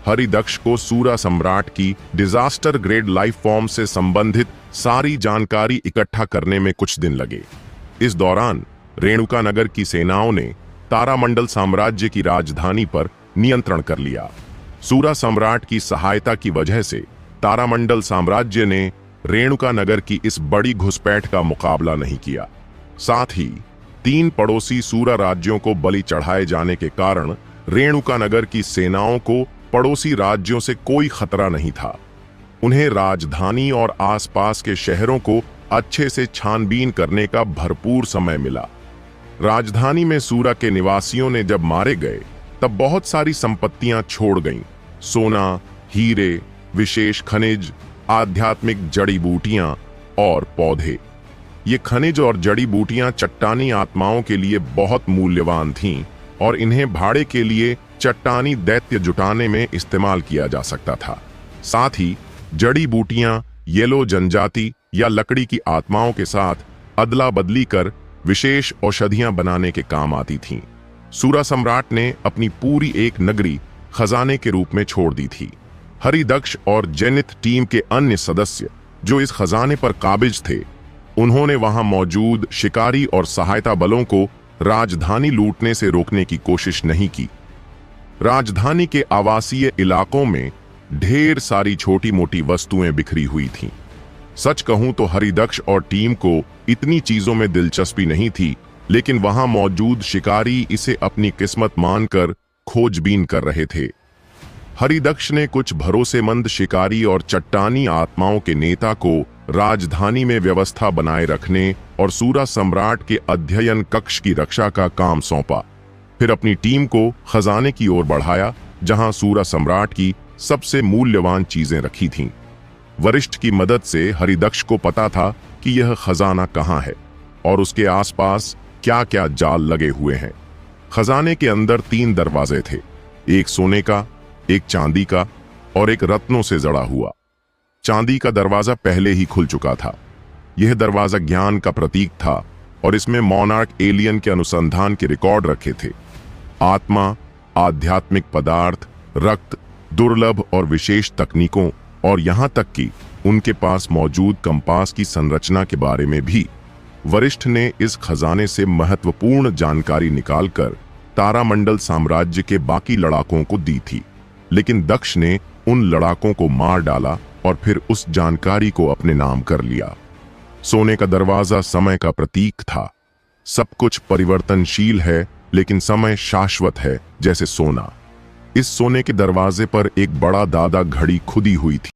Speaker 1: हरिदक्ष को सूरा सम्राट की डिजास्टर ग्रेड लाइफ फॉर्म से संबंधित सारी जानकारी इकट्ठा करने में कुछ दिन लगे। इस दौरान रेणुका नगर की सेनाओं ने तारामंडल साम्राज्य की राजधानी पर नियंत्रण कर लिया। सूरा सम्राट की सहायता की वजह से तारामंडल साम्राज्य ने रेणुका नगर की इस बड़ी घुसपैठ का मुकाबला नहीं किया। साथ ही 3 पड़ोसी सूरा राज्यों को बलि चढ़ाए जाने के कारण रेणुका नगर की सेनाओं को पड़ोसी राज्यों से कोई खतरा नहीं था। उन्हें राजधानी और आसपास के शहरों को अच्छे से छानबीन करने का भरपूर समय मिला। राजधानी में सूरा के निवासियों ने जब मारे गए तब बहुत सारी संपत्तियां छोड़ गईं। सोना, हीरे, विशेष खनिज, आध्यात्मिक जड़ी बूटियां और पौधे। ये खनिज और जड़ी बूटियां चट्टानी आत्माओं के लिए बहुत मूल्यवान थीं और इन्हें भाड़े के लिए चट्टानी दैत्य जुटाने में इस्तेमाल किया जा सकता था। साथ ही जड़ी बूटियां येलो जनजाति या लकड़ी की आत्माओं के साथ अदला बदली कर विशेष औषधियां बनाने के काम आती थीं। सूरा सम्राट ने अपनी पूरी एक नगरी खजाने के रूप में छोड़ दी थी। हरिदक्ष और जेनिथ टीम के अन्य सदस्य जो इस खजाने पर काबिज थे, उन्होंने वहां मौजूद शिकारी और सहायता बलों को राजधानी लूटने से रोकने की कोशिश नहीं की। राजधानी के आवासीय इलाकों में ढेर सारी छोटी मोटी वस्तुएं बिखरी हुई थीं। सच कहूं तो हरिदक्ष और टीम को इतनी चीजों में दिलचस्पी नहीं थी, लेकिन वहां मौजूद शिकारी इसे अपनी किस्मत मानकर खोजबीन कर रहे थे। हरिदक्ष ने कुछ भरोसेमंद शिकारी और चट्टानी आत्माओं के नेता को राजधानी में व्यवस्था बनाए रखने और सूरा सम्राट के अध्ययन कक्ष की रक्षा का काम सौंपा। फिर अपनी टीम को खजाने की ओर बढ़ाया, जहां सूरा सम्राट की सबसे मूल्यवान चीजें रखी थीं। वरिष्ठ की मदद से हरिदक्ष को पता था कि यह खजाना कहां है और उसके आसपास क्या क्या जाल लगे हुए हैं। खजाने के अंदर 3 दरवाजे थे, एक सोने का, एक चांदी का और एक रत्नों से जड़ा हुआ। चांदी का दरवाजा पहले ही खुल चुका था। यह दरवाजा ज्ञान का प्रतीक था और इसमें मोनार्क एलियन के अनुसंधान के रिकॉर्ड रखे थे। आत्मा, आध्यात्मिक पदार्थ, रक्त, दुर्लभ और विशेष तकनीकों और यहां तक कि उनके पास मौजूद कंपास की संरचना के बारे में भी वरिष्ठ ने इस खजाने से महत्वपूर्ण जानकारी निकालकर तारामंडल साम्राज्य के बाकी लड़ाकों को दी थी। लेकिन दक्ष ने उन लड़ाकों को मार डाला और फिर उस जानकारी को अपने नाम कर लिया। सोने का दरवाजा समय का प्रतीक था। सब कुछ परिवर्तनशील है, लेकिन समय शाश्वत है, जैसे सोना। इस सोने के दरवाजे पर एक बड़ा दादा घड़ी खुदी हुई थी।